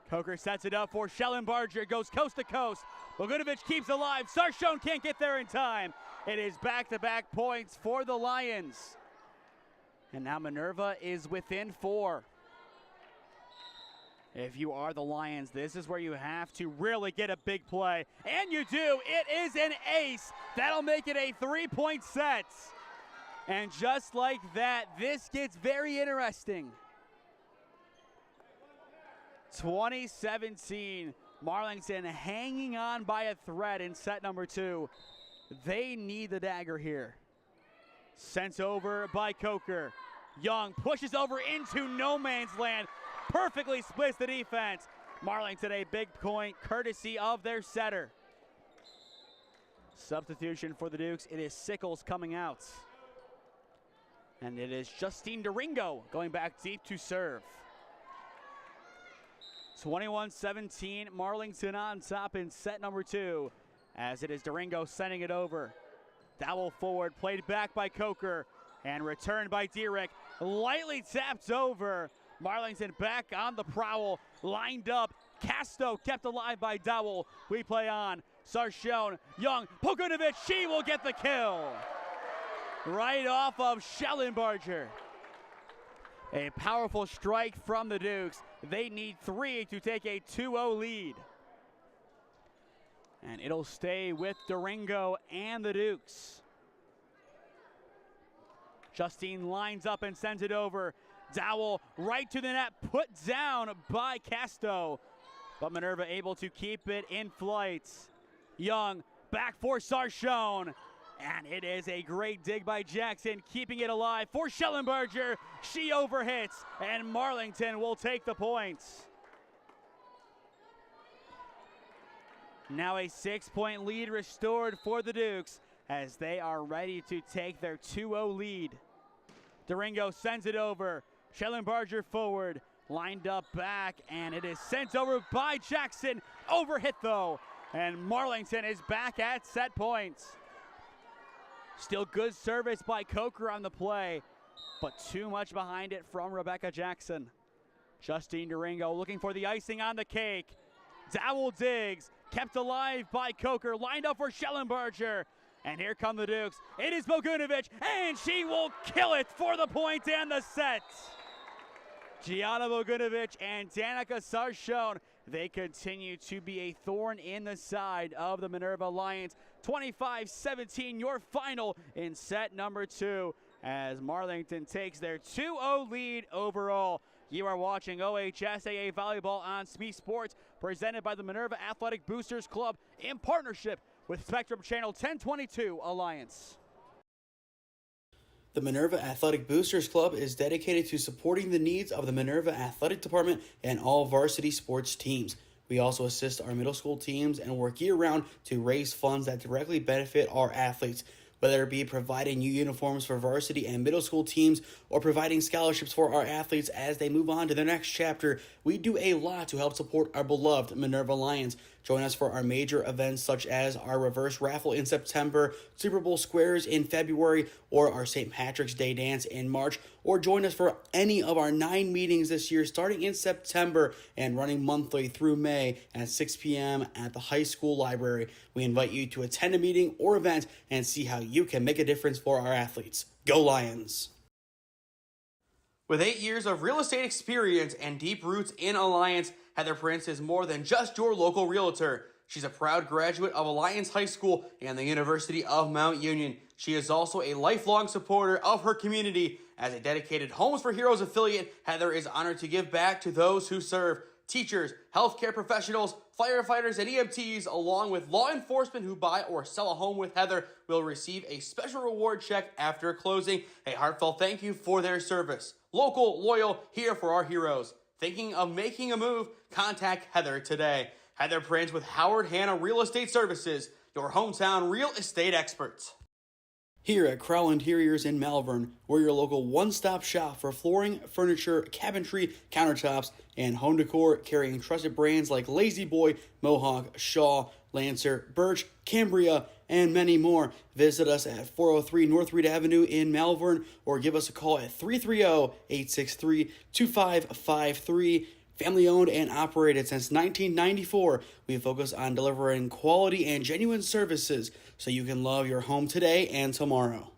Coker sets it up for Schellenbarger, goes coast to coast. Bogunovic keeps alive. Sarchone can't get there in time. It is back-to-back points for the Lions. And now Minerva is within 4. If you are the Lions, this is where you have to really get a big play. And you do. It is an ace. That'll make it a 3-point set. And just like that, this gets very interesting. 2017, Marlington hanging on by a thread in set number 2. They need the dagger here. Sent over by Coker. Young pushes over into no man's land. Perfectly splits the defense. Marlington a big point courtesy of their setter. Substitution for the Dukes. It is Sickles coming out. And it is Justine Doringo going back deep to serve. 21-17, Marlington on top in set number 2, as it is Doringo sending it over. Dowell forward, played back by Coker, and returned by Dierich. Lightly tapped over. Marlington back on the prowl, lined up. Casto kept alive by Dowell. We play on. Sarchone, Young, Pokunovic, she will get the kill. Right off of Schellenbarger. A powerful strike from the Dukes. They need 3 to take a 2-0 lead. And it'll stay with Doringo and the Dukes. Justine lines up and sends it over. Dowell right to the net, put down by Casto. But Minerva able to keep it in flight. Young back for Sarchone. And it is a great dig by Jackson, keeping it alive for Schellenbarger. She overhits, and Marlington will take the points. Now a 6-point lead restored for the Dukes as they are ready to take their 2-0 lead. Doringo sends it over. Schellenbarger forward, lined up back, and it is sent over by Jackson. Overhit though, and Marlington is back at set points. Still good service by Coker on the play, but too much behind it from Rebecca Jackson. Justine Doringo looking for the icing on the cake. Dowell digs, kept alive by Coker, lined up for Schellenbarger. And here come the Dukes. It is Pokunovic, and she will kill it for the point and the set. Gianna Pokunovic and Danica Sarchone, they continue to be a thorn in the side of the Minerva Lions. 25-17, your final in set number 2, as Marlington takes their 2-0 lead overall. You are watching OHSAA Volleyball on SmeeSports, presented by the Minerva Athletic Boosters Club in partnership with Spectrum Channel 1022 Alliance. The Minerva Athletic Boosters Club is dedicated to supporting the needs of the Minerva Athletic Department and all varsity sports teams. We also assist our middle school teams and work year-round to raise funds that directly benefit our athletes, whether it be providing new uniforms for varsity and middle school teams or providing scholarships for our athletes as they move on to their next chapter. We do a lot to help support our beloved Minerva Lions. Join us for our major events such as our reverse raffle in September, Super Bowl squares in February, or our St. Patrick's Day dance in March, or join us for any of our 9 meetings this year starting in September and running monthly through May at 6 p.m. at the high school library. We invite you to attend a meeting or event and see how you can make a difference for our athletes. Go Lions! With 8 years of real estate experience and deep roots in Alliance, Heather Prince is more than just your local realtor. She's a proud graduate of Alliance High School and the University of Mount Union. She is also a lifelong supporter of her community. As a dedicated Homes for Heroes affiliate, Heather is honored to give back to those who serve. Teachers, healthcare professionals, firefighters, and EMTs, along with law enforcement who buy or sell a home with Heather, will receive a special reward check after closing. A heartfelt thank you for their service. Local, loyal, here for our heroes. Thinking of making a move? Contact Heather today. Heather Prince with Howard Hanna Real Estate Services, your hometown real estate experts. Here at Crowell Interiors in Malvern, we're your local one-stop shop for flooring, furniture, cabinetry, countertops, and home decor, carrying trusted brands like Lazy Boy, Mohawk, Shaw, Lancer, Birch, Cambria, and many more. Visit us at 403 North Reed Avenue in Malvern, or give us a call at 330-863-2553. Family owned and operated since 1994, we focus on delivering quality and genuine services so you can love your home today and tomorrow.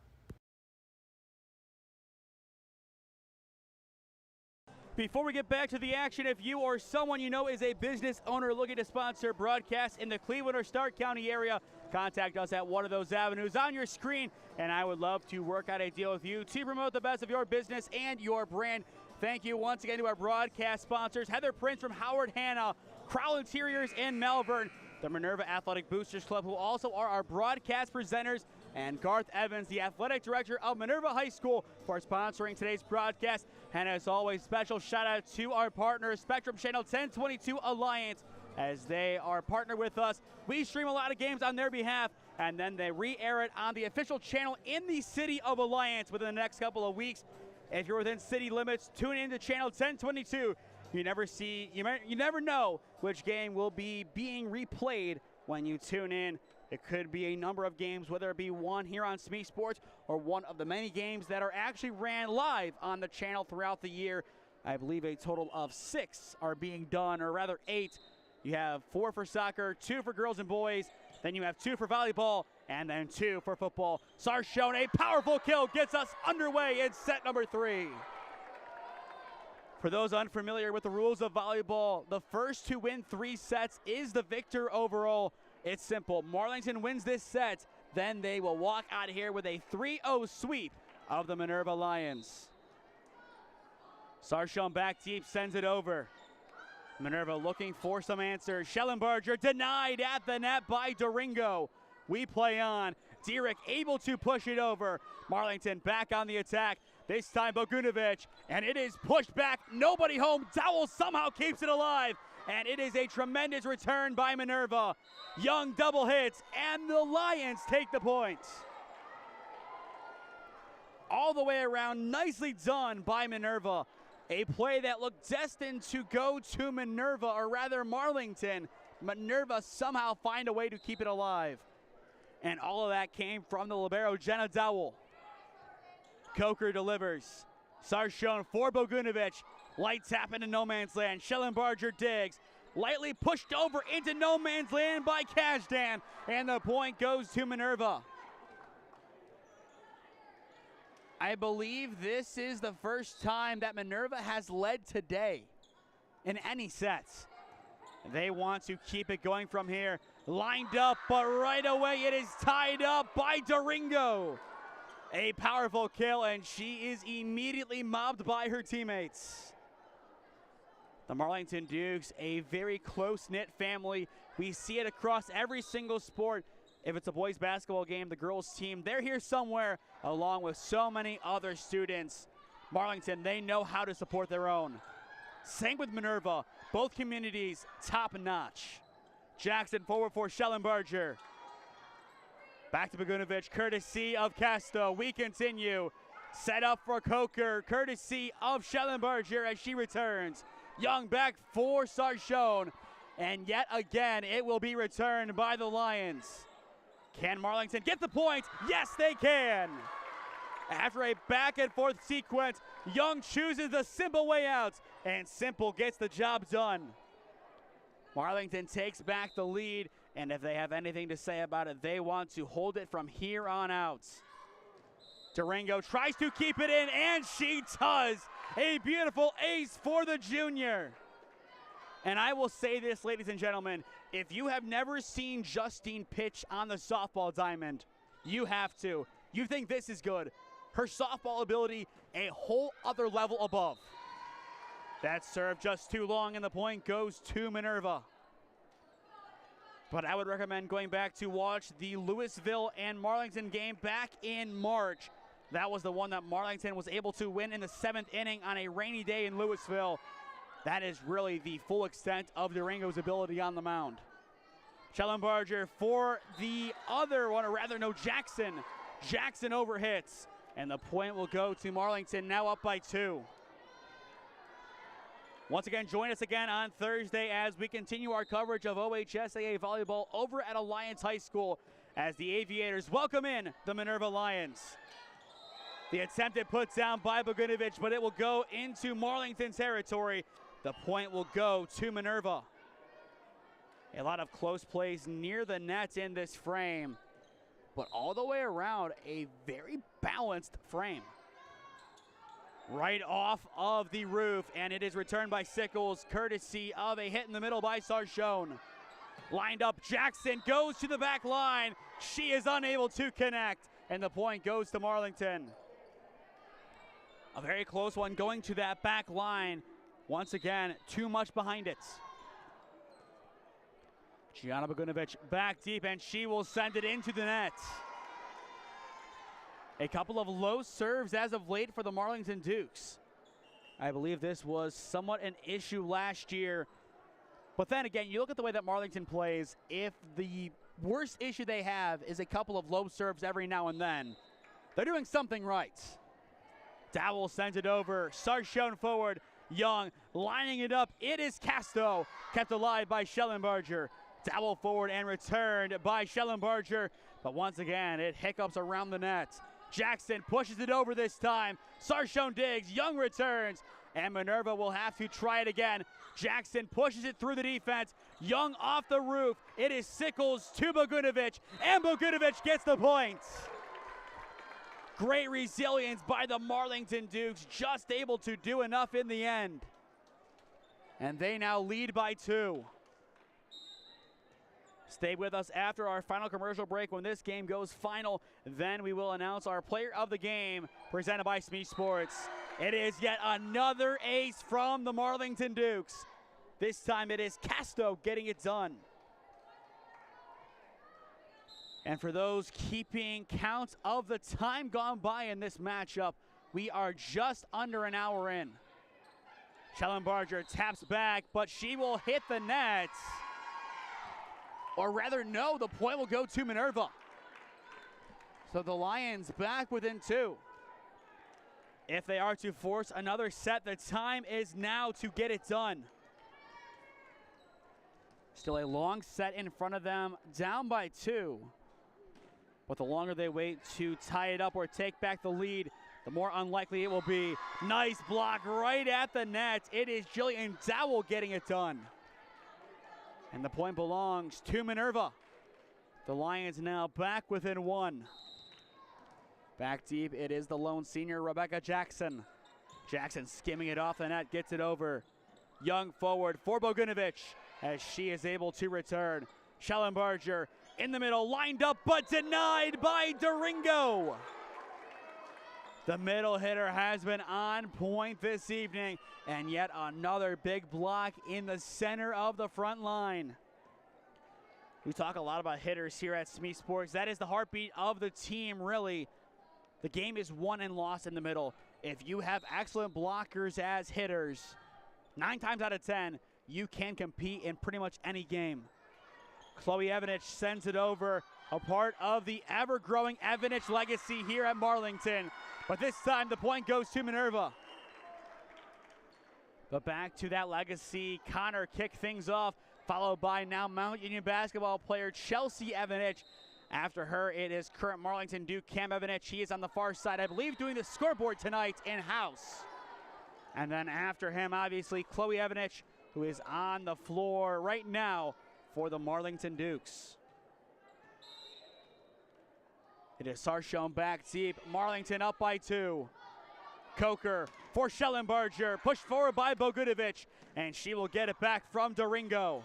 Before we get back to the action, if you or someone you know is a business owner looking to sponsor broadcasts in the Cleveland or Stark County area, contact us at one of those avenues on your screen, and I would love to work out a deal with you to promote the best of your business and your brand. Thank you once again to our broadcast sponsors, Heather Prince from Howard Hanna, Crowell Interiors in Melbourne, the Minerva Athletic Boosters Club, who also are our broadcast presenters, and Garth Evans, the athletic director of Minerva High School, for sponsoring today's broadcast. And as always, special shout out to our partners, Spectrum Channel 1022 Alliance, as they are partnered with us. We stream a lot of games on their behalf, and then they re-air it on the official channel in the city of Alliance within the next couple of weeks. If you're within city limits, tune in to channel 1022. You never know which game will be being replayed when you tune in. It could be a number of games, whether it be one here on SmeeSports or one of the many games that are actually ran live on the channel throughout the year. I believe a total of 6 are being done, or rather 8. You have 4 for soccer, 2 for girls and boys, then you have 2 for volleyball, and then 2 for football. Sarshone, a powerful kill, gets us underway in set number 3. For those unfamiliar with the rules of volleyball, the first to win 3 sets is the victor overall. It's simple. Marlington wins this set, then they will walk out of here with a 3-0 sweep of the Minerva Lions. Sarshone back deep, sends it over. Minerva looking for some answers. Schellenberger denied at the net by Doringo. We play on. Dierich able to push it over. Marlington back on the attack. This time Bogunovic, and it is pushed back. Nobody home. Dowell somehow keeps it alive, and it is a tremendous return by Minerva. Young double hits, and the Lions take the points. All the way around, nicely done by Minerva. A play that looked destined to go to Minerva, or rather Marlington. Minerva somehow find a way to keep it alive. And all of that came from the libero, Jenna Dowell. Coker delivers. Sarshone for Bogunovic. Light tap into no man's land. Schellenberger digs. Lightly pushed over into no man's land by Kazdan. And the point goes to Minerva. I believe this is the first time that Minerva has led today in any sets. They want to keep it going from here. Lined up, but right away it is tied up by Doringo. A powerful kill, and she is immediately mobbed by her teammates. The Marlington Dukes, a very close-knit family. We see it across every single sport. If it's a boys basketball game, the girls team, they're here somewhere along with so many other students. Marlington, they know how to support their own. Same with Minerva, both communities top-notch. Jackson forward for Schellenberger. Back to Bogunovic, courtesy of Castro. We continue. Set up for Coker, courtesy of Schellenberger as she returns. Young back for Sarshone. And yet again, it will be returned by the Lions. Can Marlington get the point? Yes, they can. After a back and forth sequence, Young chooses the simple way out, and Simple gets the job done. Marlington takes back the lead, and if they have anything to say about it, they want to hold it from here on out. Durango tries to keep it in, and she does. A beautiful ace for the junior. And I will say this, ladies and gentlemen, if you have never seen Justine pitch on the softball diamond, you have to. You think this is good. Her softball ability, a whole other level above. That serve just too long, and the point goes to Minerva. But I would recommend going back to watch the Louisville and Marlington game back in March. That was the one that Marlington was able to win in the 7th inning on a rainy day in Louisville. That is really the full extent of Durango's ability on the mound. Schellenberger for the other one, or rather no, Jackson. Jackson overhits, and the point will go to Marlington, now up by 2. Once again, join us again on Thursday as we continue our coverage of OHSAA volleyball over at Alliance High School as the Aviators welcome in the Minerva Lions. The attempted put down by Bogunovic, but it will go into Marlington territory. The point will go to Minerva. A lot of close plays near the net in this frame, but all the way around, a very balanced frame. Right off of the roof, and it is returned by Sickles, courtesy of a hit in the middle by Sarshone. Lined up, Jackson goes to the back line. She is unable to connect, and the point goes to Marlington. A very close one going to that back line. Once again, too much behind it. Gianna Bogdanovic back deep, and she will send it into the net. A couple of low serves as of late for the Marlington Dukes. I believe this was somewhat an issue last year. But then again, you look at the way that Marlington plays, if the worst issue they have is a couple of low serves every now and then, they're doing something right. Dowell sends it over, Sarchone forward, Young lining it up. It is Casto, kept alive by Schellenbarger. Dowell forward and returned by Schellenbarger. But once again, it hiccups around the net. Jackson pushes it over this time. Sarchone digs, Young returns, and Minerva will have to try it again. Jackson pushes it through the defense. Young off the roof. It is Sickles to Bogdanovic, and Bogdanovic gets the point. Great resilience by the Marlington Dukes, just able to do enough in the end. And they now lead by 2. Stay with us after our final commercial break. When this game goes final, then we will announce our player of the game, presented by SmeeSports. It is yet another ace from the Marlington Dukes. This time it is Casto getting it done. And for those keeping count of the time gone by in this matchup, we are just under an hour in. Schellenbarger taps back, but she will hit the net. Or rather, no, the point will go to Minerva. So the Lions back within 2. If they are to force another set, the time is now to get it done. Still a long set in front of them, down by 2. But the longer they wait to tie it up or take back the lead, the more unlikely it will be. Nice block right at the net. It is Jillian Dowell getting it done. And the point belongs to Minerva. The Lions now back within 1. Back deep, it is the lone senior, Rebecca Jackson. Jackson skimming it off the net, gets it over. Young forward for Bogdanovic as she is able to return. Schellenbarger in the middle, lined up but denied by Doringo. The middle hitter has been on point this evening, and yet another big block in the center of the front line. We talk a lot about hitters here at SmeeSports. That is the heartbeat of the team, really. The game is won and lost in the middle. If you have excellent blockers as hitters, 9 times out of 10, you can compete in pretty much any game. Chloe Evanich sends it over, a part of the ever-growing Evanich legacy here at Marlington. But this time, the point goes to Minerva. But back to that legacy, Connor kicked things off, followed by now Mount Union basketball player Chelsea Evanich. After her, it is current Marlington Duke Cam Evanich. He is on the far side, I believe, doing the scoreboard tonight in-house. And then after him, obviously, Chloe Evanich, who is on the floor right now for the Marlington Dukes. It is Sarchone back deep. Marlington up by 2. Coker for Schellenbarger, pushed forward by Bogdanovic, and she will get it back from Doringo.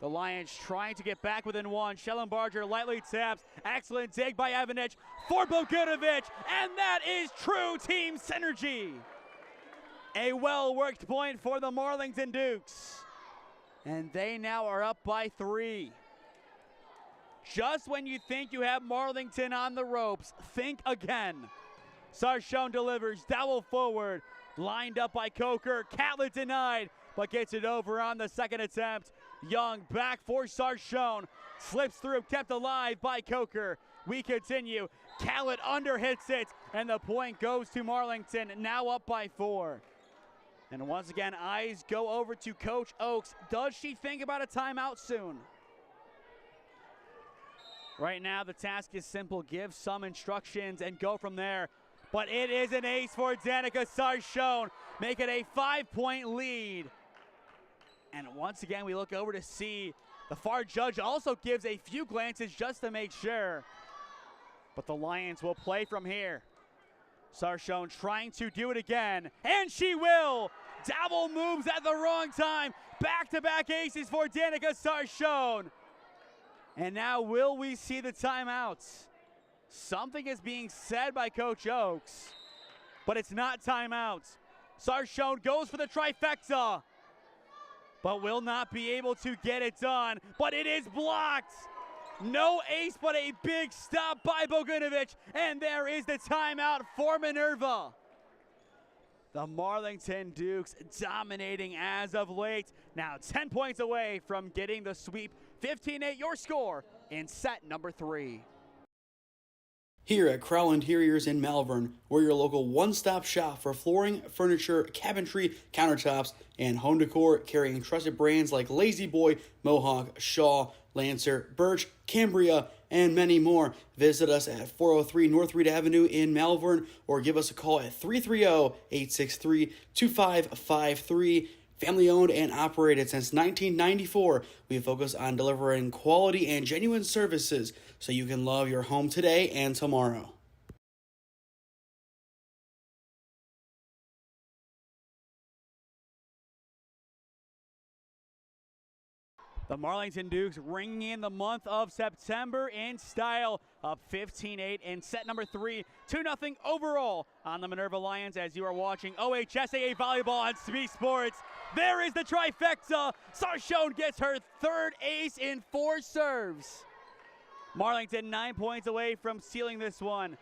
The Lions trying to get back within 1. Schellenbarger lightly taps. Excellent dig by Evanich for Bogdanovic, and that is true team synergy. A well-worked point for the Marlington Dukes. And they now are up by 3. Just when you think you have Marlington on the ropes, think again. Sarchone delivers, Dowell forward, lined up by Coker. Catlett denied, but gets it over on the second attempt. Young back for Sarchone, slips through, kept alive by Coker. We continue. Catlett underhits it, and the point goes to Marlington, now up by 4. And once again, eyes go over to Coach Oakes. Does she think about a timeout soon? Right now, the task is simple. Give some instructions and go from there. But it is an ace for Danica Sarchone. Make it a 5-point lead. And once again, we look over to see the far judge also gives a few glances just to make sure. But the Lions will play from here. Sarchone trying to do it again, and she will. Dowell moves at the wrong time. Back-to-back aces for Danica Sarchone. And now will we see the timeouts? Something is being said by Coach Oakes, but it's not timeouts. Sarchone goes for the trifecta. but will not be able to get it done. But it is blocked. No ace, but a big stop by Bogdanovic, and there is the timeout for Minerva. The Marlington Dukes dominating as of late. Now 10 points away from getting the sweep. 15-8 your score in set number 3. Here at Crowell Interiors in Malvern, we're your local one-stop shop for flooring, furniture, cabinetry, countertops, and home decor, carrying trusted brands like Lazy Boy, Mohawk, Shaw, Lancer, Birch, Cambria, and many more. Visit us at 403 North Reed Avenue in Malvern or give us a call at 330-863-2553. Family owned and operated since 1994, we focus on delivering quality and genuine services so you can love your home today and tomorrow. The Marlington Dukes ringing in the month of September in style, up 15-8 in set number 3, 2-0 overall on the Minerva Lions as you are watching OHSAA Volleyball on SmeeSports. There is the trifecta. Sarshone gets her third ace in 4 serves. Marlington 9 points away from sealing this one.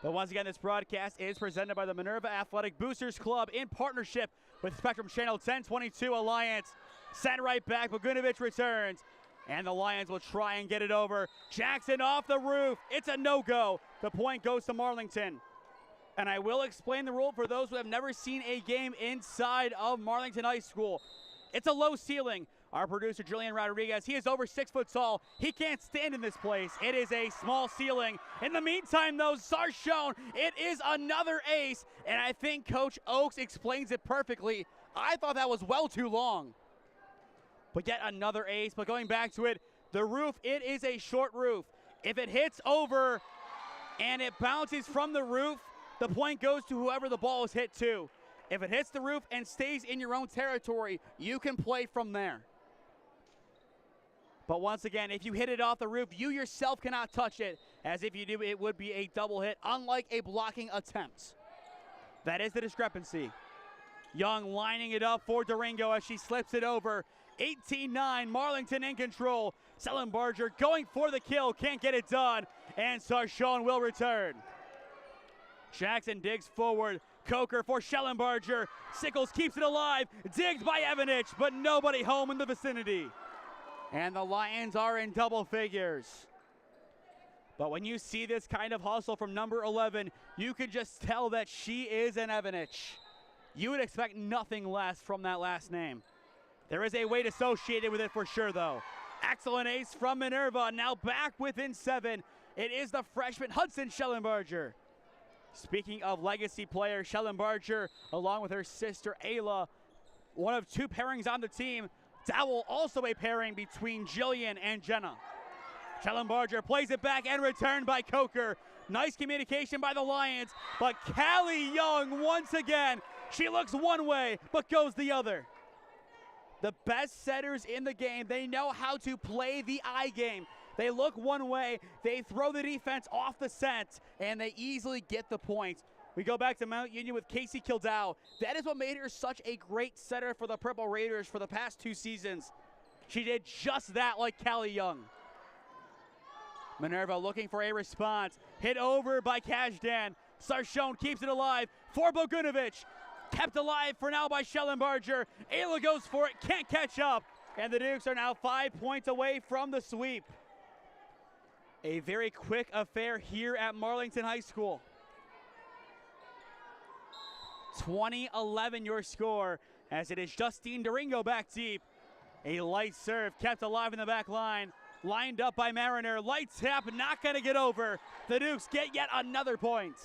But once again, this broadcast is presented by the Minerva Athletic Boosters Club in partnership with Spectrum Channel 1022 Alliance. Sent right back, Bogdanovic returns, and the Lions will try and get it over. Jackson off the roof, it's a no-go. The point goes to Marlington. And I will explain the rule for those who have never seen a game inside of Marlington High School. It's a low ceiling. Our producer, Julian Rodriguez, he is over 6 foot tall. He can't stand in this place. It is a small ceiling. In the meantime, though, Sarshone, it is another ace, and I think Coach Oakes explains it perfectly. I thought that was well too long. But yet another ace, but going back to it, the roof, it is a short roof. If it hits over and it bounces from the roof, the point goes to whoever the ball is hit to. If it hits the roof and stays in your own territory, you can play from there. But once again, if you hit it off the roof, you yourself cannot touch it. As if you do, it would be a double hit, unlike a blocking attempt. That is the discrepancy. Young lining it up for Durango as she slips it over. 18-9, Marlington in control. Schellenbarger going for the kill, can't get it done, and Sarshone will return. Jackson digs forward. Coker for Schellenbarger. Sickles keeps it alive. Digged by Evanich, but nobody home in the vicinity. And the Lions are in double figures. But when you see this kind of hustle from number 11, you can just tell that she is an Evanich. You would expect nothing less from that last name. There is a weight associated with it for sure, though. Excellent ace from Minerva, now back within 7. It is the freshman Hudson Schellenbarger. Speaking of legacy player, Schellenbarger, along with her sister Ayla, one of 2 pairings on the team. Dowell also a pairing between Jillian and Jenna. Schellenbarger plays it back and returned by Coker. Nice communication by the Lions, but Callie Young once again, she looks one way but goes the other. The best setters in the game, they know how to play the eye game. They look one way, they throw the defense off the scent, and they easily get the points. We go back to Mount Union with Casey Kildow. That is what made her such a great setter for the Purple Raiders for the past 2 seasons. She did just that like Callie Young. Minerva looking for a response. Hit over by Kajdan. Sarshone keeps it alive for Bogdanovic. Kept alive for now by Schellenbarger. Ayla goes for it, can't catch up. And the Dukes are now 5 points away from the sweep. A very quick affair here at Marlington High School. 20-11 your score, as it is Justine Durango back deep. A light serve kept alive in the back line. Lined up by Mariner. Light tap, not going to get over. The Dukes get yet another point.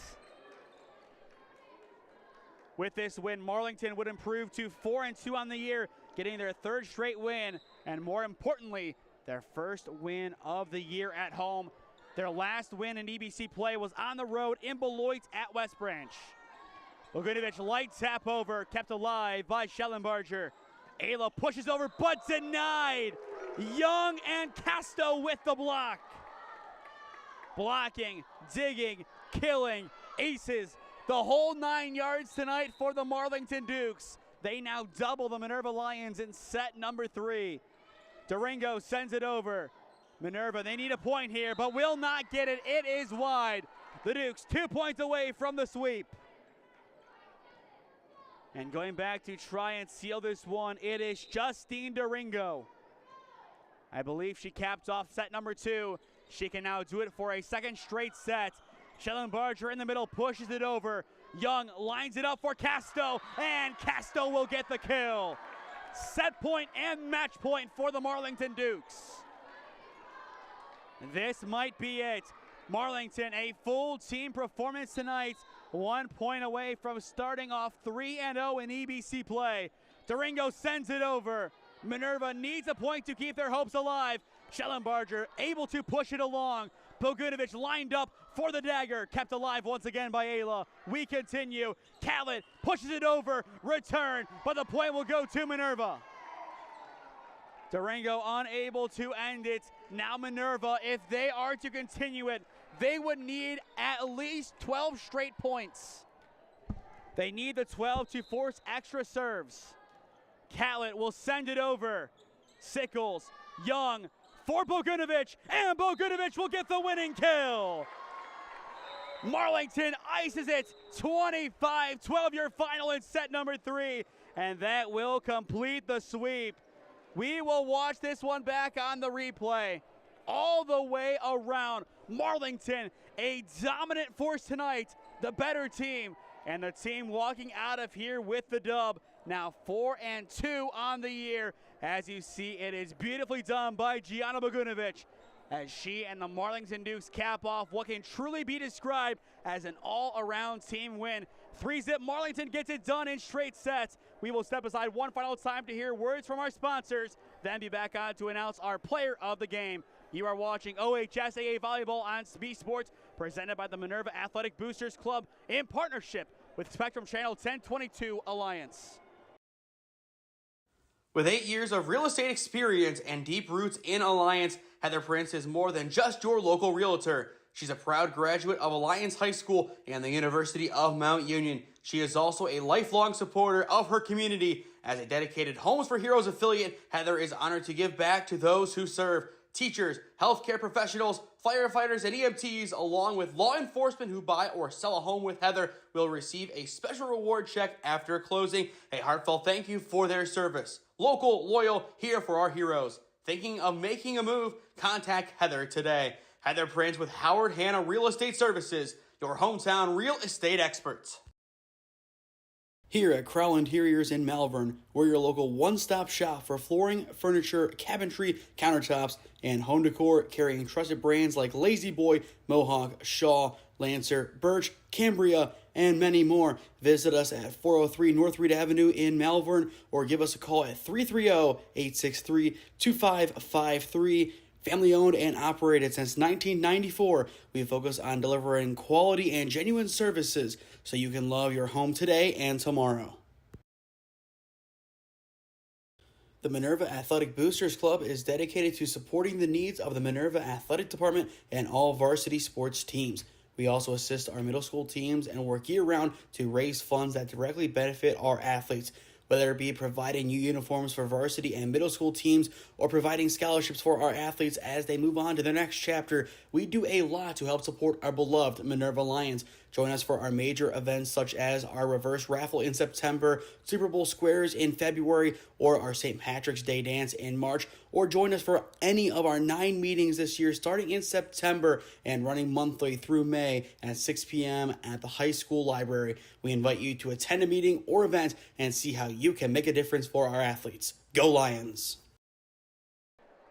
With this win, Marlington would improve to 4-2 on the year, getting their 3rd straight win, and more importantly, their 1st win of the year at home. Their last win in EBC play was on the road in Beloit at West Branch. Bogdanovic light tap over, kept alive by Schellenbarger. Ayla pushes over, but denied. Young and Casto with the block. Blocking, digging, killing, aces. The whole 9 yards tonight for the Marlington Dukes. They now double the Minerva Lions in set number 3. Durango sends it over. Minerva, they need a point here, but will not get it. It is wide. The Dukes 2 points away from the sweep. And going back to try and seal this one, it is Justine Durango. I believe she capped off set number 2. She can now do it for a second straight set. Shellen Barger in the middle pushes it over. Young lines it up for Casto, and Casto will get the kill. Set point and match point for the Marlington Dukes. This might be it. Marlington, a full team performance tonight. 1 point away from starting off 3-0 in EBC play. Durango sends it over. Minerva needs a point to keep their hopes alive. Schellenbarger able to push it along. Bogunovic lined up for the dagger. Kept alive once again by Ayla. We continue. Khaled pushes it over. Return, but the point will go to Minerva. Durango unable to end it. Now Minerva, if they are to continue it, they would need at least 12 straight points. They need the 12 to force extra serves. Khaled will send it over. Sickles, Young for Bogunovic, and Bogunovic will get the winning kill. Marlington ices it, 25-12 your final in set number 3, and that will complete the sweep. We will watch this one back on the replay. All the way around, Marlington, a dominant force tonight, the better team, and the team walking out of here with the dub. Now 4-2 on the year. As you see, it is beautifully done by Gianna Bogunovic, as she and the Marlington Dukes cap off what can truly be described as an all-around team win. 3-zip Marlington gets it done in straight sets. We will step aside one final time to hear words from our sponsors, then be back on to announce our player of the game. You are watching OHSAA Volleyball on SmeeSports, presented by the Minerva Athletic Boosters Club in partnership with Spectrum Channel 1022 Alliance. With 8 years of real estate experience and deep roots in Alliance, Heather Prince is more than just your local realtor. She's a proud graduate of Alliance High School and the University of Mount Union. She is also a lifelong supporter of her community. As a dedicated Homes for Heroes affiliate, Heather is honored to give back to those who serve. Teachers, healthcare professionals, firefighters, and EMTs, along with law enforcement who buy or sell a home with Heather, will receive a special reward check after closing. A heartfelt thank you for their service. Local, loyal, here for our heroes. Thinking of making a move? Contact Heather today. Heather Prince with Howard Hanna Real Estate Services, your hometown real estate experts. Here at Crowell Interiors in Malvern, we're your local one-stop shop for flooring, furniture, cabinetry, countertops, and home decor, carrying trusted brands like Lazy Boy, Mohawk, Shaw, Lancer, Birch, Cambria, and many more. Visit us at 403 North Reed Avenue in Malvern, or give us a call at 330-863-2553. Family owned and operated since 1994, we focus on delivering quality and genuine services so you can love your home today and tomorrow. The Minerva Athletic Boosters Club is dedicated to supporting the needs of the Minerva Athletic Department and all varsity sports teams. We also assist our middle school teams and work year-round to raise funds that directly benefit our athletes. Whether it be providing new uniforms for varsity and middle school teams or providing scholarships for our athletes as they move on to their next chapter, we do a lot to help support our beloved Minerva Lions. Join us for our major events such as our reverse raffle in September, Super Bowl squares in February, or our St. Patrick's Day dance in March, or join us for any of our 9 meetings this year starting in September and running monthly through May at 6 p.m. at the high school library. We invite you to attend a meeting or event and see how you can make a difference for our athletes. Go Lions!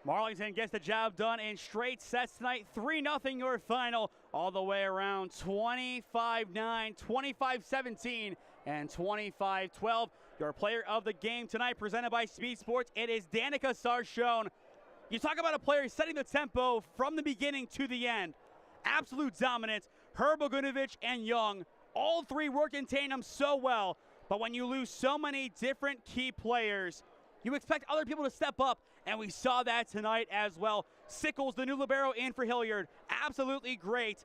Marlington gets the job done in straight sets tonight. 3-0 your final, all the way around 25-9, 25-17, and 25-12. Your player of the game tonight, presented by SmeeSports, it is Danica Sarchone. You talk about a player setting the tempo from the beginning to the end. Absolute dominance. Her, Bogunovic, and Young, all three work in tandem so well. But when you lose so many different key players, you expect other people to step up, and we saw that tonight as well. Sickles, the new libero, in for Hilliard. Absolutely great.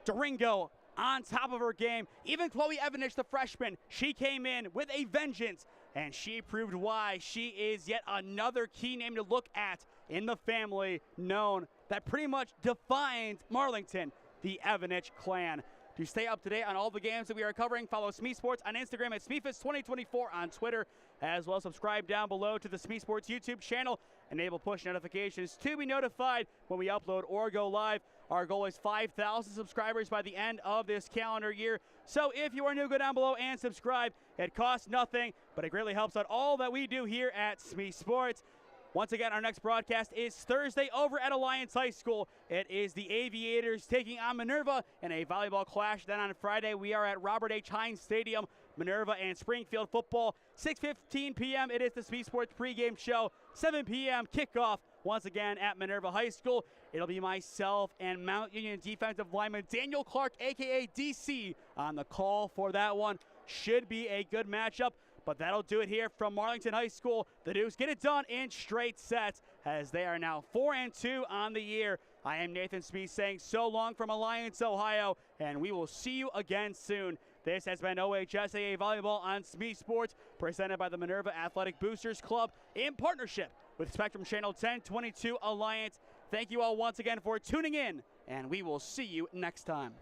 Durango on top of her game. Even Chloe Evanich, the freshman, she came in with a vengeance. and she proved why she is yet another key name to look at in the family known that pretty much defines Marlington, the Evanich clan. To stay up to date on all the games that we are covering, follow SmeeSports on Instagram at SmeeFits2024 on Twitter, as well as subscribe down below to the SmeeSports YouTube channel. Enable push notifications to be notified when we upload or go live. Our goal is 5,000 subscribers by the end of this calendar year. So if you are new, go down below and subscribe. It costs nothing, but it greatly helps out all that we do here at SmeeSports. Once again, our next broadcast is Thursday over at Alliance High School. It is the Aviators taking on Minerva in a volleyball clash. Then on Friday, we are at Robert H. Hines Stadium, Minerva and Springfield football. 6:15 p.m. It is the SmeeSports pregame show. 7 p.m. kickoff once again at Minerva High School. It'll be myself and Mount Union defensive lineman Daniel Clark, a.k.a. DC, on the call for that one. Should be a good matchup. But that'll do it here from Marlington High School. The Dukes get it done in straight sets as they are now 4-2 on the year. I am Nathan Smee saying so long from Alliance, Ohio, and we will see you again soon. This has been OHSAA Volleyball on SmeeSports, presented by the Minerva Athletic Boosters Club in partnership with Spectrum Channel 1022 Alliance. Thank you all once again for tuning in, and we will see you next time.